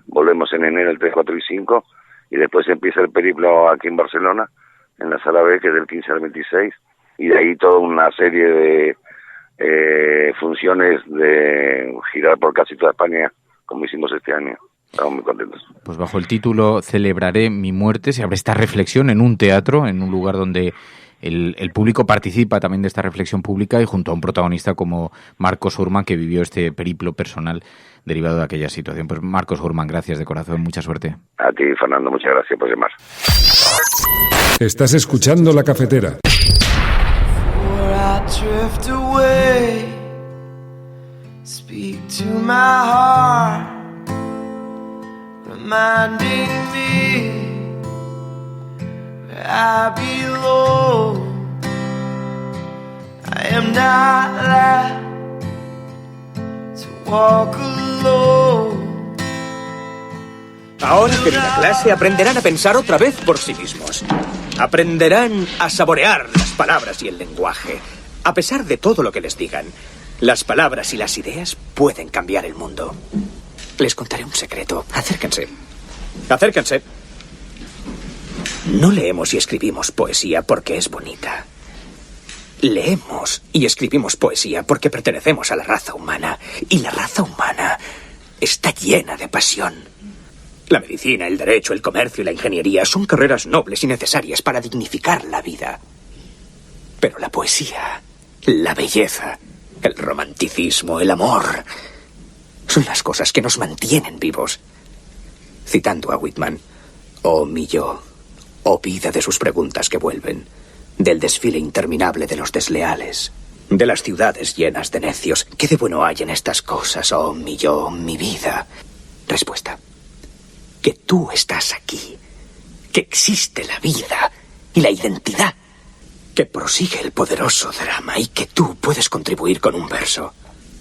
Volvemos en enero el 3, 4 y 5. Y después empieza el periplo aquí en Barcelona, en la Sala B, que es del 15 al 26. Y de ahí toda una serie de funciones de girar por casi toda España, como hicimos este año. Estamos muy contentos. Pues bajo el título Celebraré mi muerte se abre esta reflexión en un teatro, en un lugar donde el público participa también de esta reflexión pública, y junto a un protagonista como Marcos Ourman, que vivió este periplo personal derivado de aquella situación. Pues Marcos Ourman, gracias de corazón, mucha suerte. A ti, Fernando, muchas gracias por llamar. Estás escuchando La Cafetera. Speak to my heart, reminding me where I belong. I am not allowed to walk alone. Ahora que en la clase aprenderán a pensar otra vez por sí mismos. Aprenderán a saborear las palabras y el lenguaje. A pesar de todo lo que les digan, las palabras y las ideas pueden cambiar el mundo. Les contaré un secreto. Acérquense. Acérquense. No leemos y escribimos poesía porque es bonita. Leemos y escribimos poesía porque pertenecemos a la raza humana. Y la raza humana está llena de pasión. La medicina, el derecho, el comercio y la ingeniería son carreras nobles y necesarias para dignificar la vida. Pero la poesía, la belleza, el romanticismo, el amor, son las cosas que nos mantienen vivos. Citando a Whitman, oh mi yo, oh vida de sus preguntas que vuelven, del desfile interminable de los desleales, de las ciudades llenas de necios. ¿Qué de bueno hay en estas cosas, oh mi yo, mi vida? Respuesta: que tú estás aquí, que existe la vida y la identidad, que prosigue el poderoso drama y que tú puedes contribuir con un verso.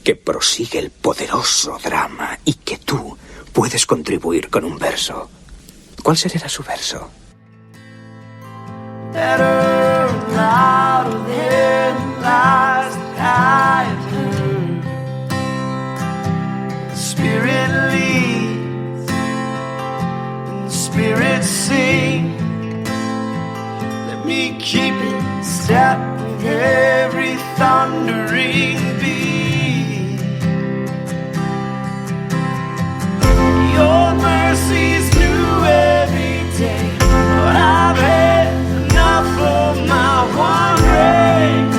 Que prosigue el poderoso drama y que tú puedes contribuir con un verso. ¿Cuál será su verso? Better louder than lies that I have heard. me keep in step with every thundering beat. Your mercy's new every day, but I've had enough of my wandering.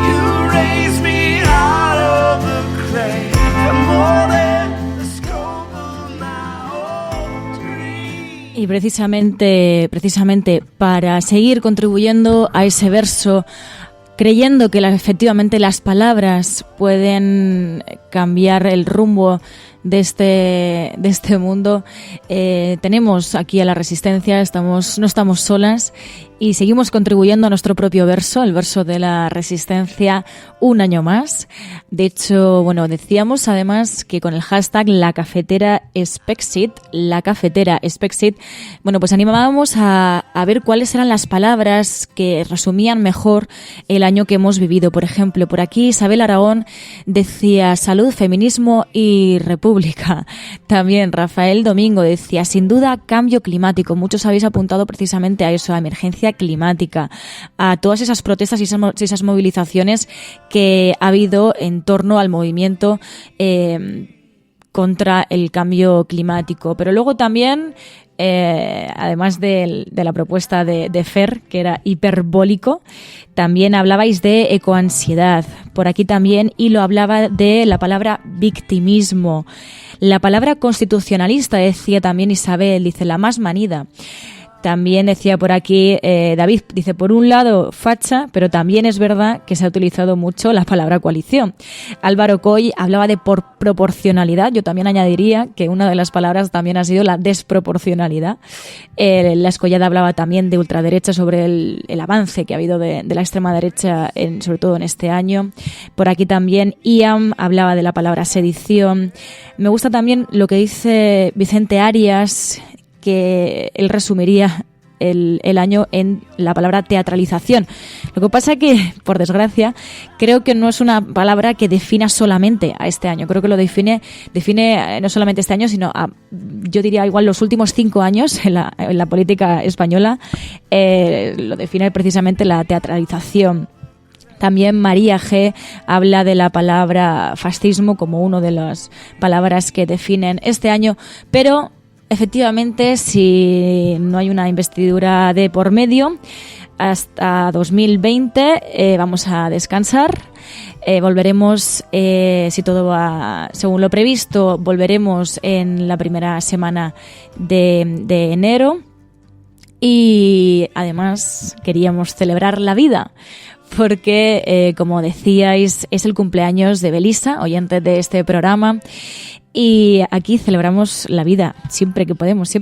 You raise me out of the clay, and more than the scope of my own dream. Y precisamente para seguir contribuyendo a ese verso, creyendo que efectivamente las palabras pueden cambiar el rumbo de este mundo, tenemos aquí a la Resistencia, no estamos solas y seguimos contribuyendo a nuestro propio verso, el verso de la Resistencia, un año más. De hecho, bueno, decíamos además que con el hashtag La Cafetera Spexit, bueno, pues animábamos a ver cuáles eran las palabras que resumían mejor el año que hemos vivido. Por ejemplo, por aquí Isabel Aragón decía salud, feminismo y república. También Rafael Domingo decía sin duda cambio climático. Muchos habéis apuntado precisamente a eso, a emergencia climática, a todas esas protestas y esas movilizaciones que ha habido en torno al movimiento contra el cambio climático. Pero luego también, además de la propuesta de Fer, que era hiperbólico, también hablabais de ecoansiedad. Por aquí también Hilo hablaba de la palabra victimismo. La palabra constitucionalista, decía también Isabel, dice la más manida. También decía por aquí David, dice, por un lado facha, pero también es verdad que se ha utilizado mucho la palabra coalición. Álvaro Coy hablaba de proporcionalidad. Yo también añadiría que una de las palabras también ha sido la desproporcionalidad. La Escollada hablaba también de ultraderecha, sobre el avance que ha habido de la extrema derecha, sobre todo en este año. Por aquí también Iam hablaba de la palabra sedición. Me gusta también lo que dice Vicente Arias, que él resumiría el año en la palabra teatralización. Lo que pasa que, por desgracia, creo que no es una palabra que defina solamente a este año. Creo que lo define no solamente este año, sino yo diría igual los últimos 5 años en la política española. Lo define precisamente la teatralización. También María G. habla de la palabra fascismo como una de las palabras que definen este año, pero efectivamente, si no hay una investidura de por medio, hasta 2020 vamos a descansar. Volveremos, si todo va según lo previsto, volveremos en la primera semana de enero. Y además queríamos celebrar la vida, porque, como decíais, es el cumpleaños de Belisa, oyente de este programa. Y aquí celebramos la vida siempre que podemos.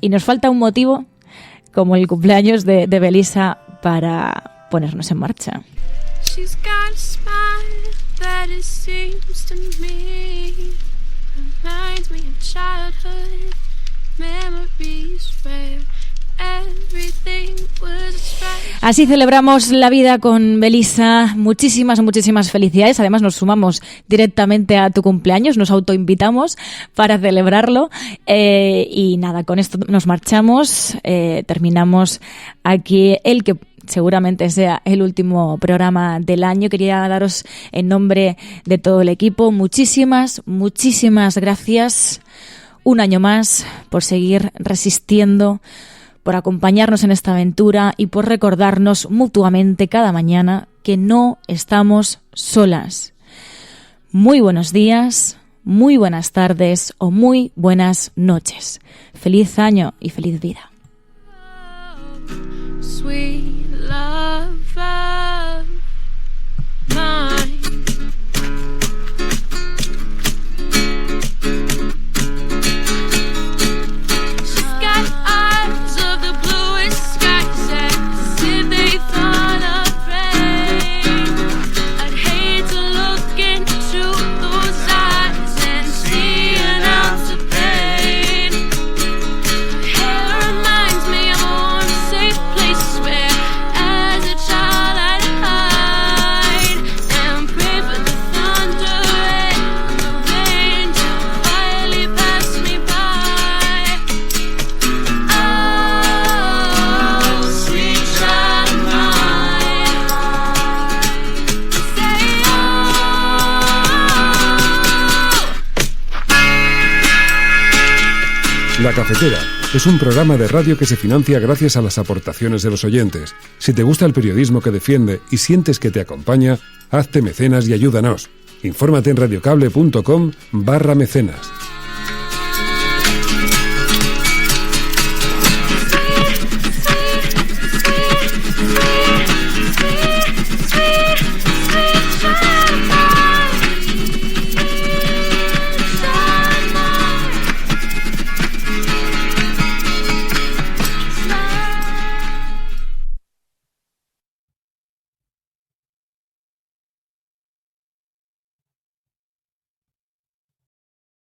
Y nos falta un motivo, como el cumpleaños de Belisa, para ponernos en marcha. She's got a smile that it seems to me reminds me of childhood memories where everything was right. Así celebramos la vida con Belisa. Muchísimas felicidades. Además nos sumamos directamente a tu cumpleaños, nos autoinvitamos para celebrarlo. Y nada, con esto nos marchamos. Terminamos aquí el que seguramente sea el último programa del año. Quería daros, en nombre de todo el equipo, muchísimas gracias. Un año más por seguir resistiendo, por acompañarnos en esta aventura y por recordarnos mutuamente cada mañana que no estamos solas. Muy buenos días, muy buenas tardes o muy buenas noches. Feliz año y feliz vida. Sweet love of mine. Place where as a child I'd hide and La Cafetera es un programa de radio que se financia gracias a las aportaciones de los oyentes. Si te gusta el periodismo que defiende y sientes que te acompaña, hazte mecenas y ayúdanos. Infórmate en radiocable.com/mecenas.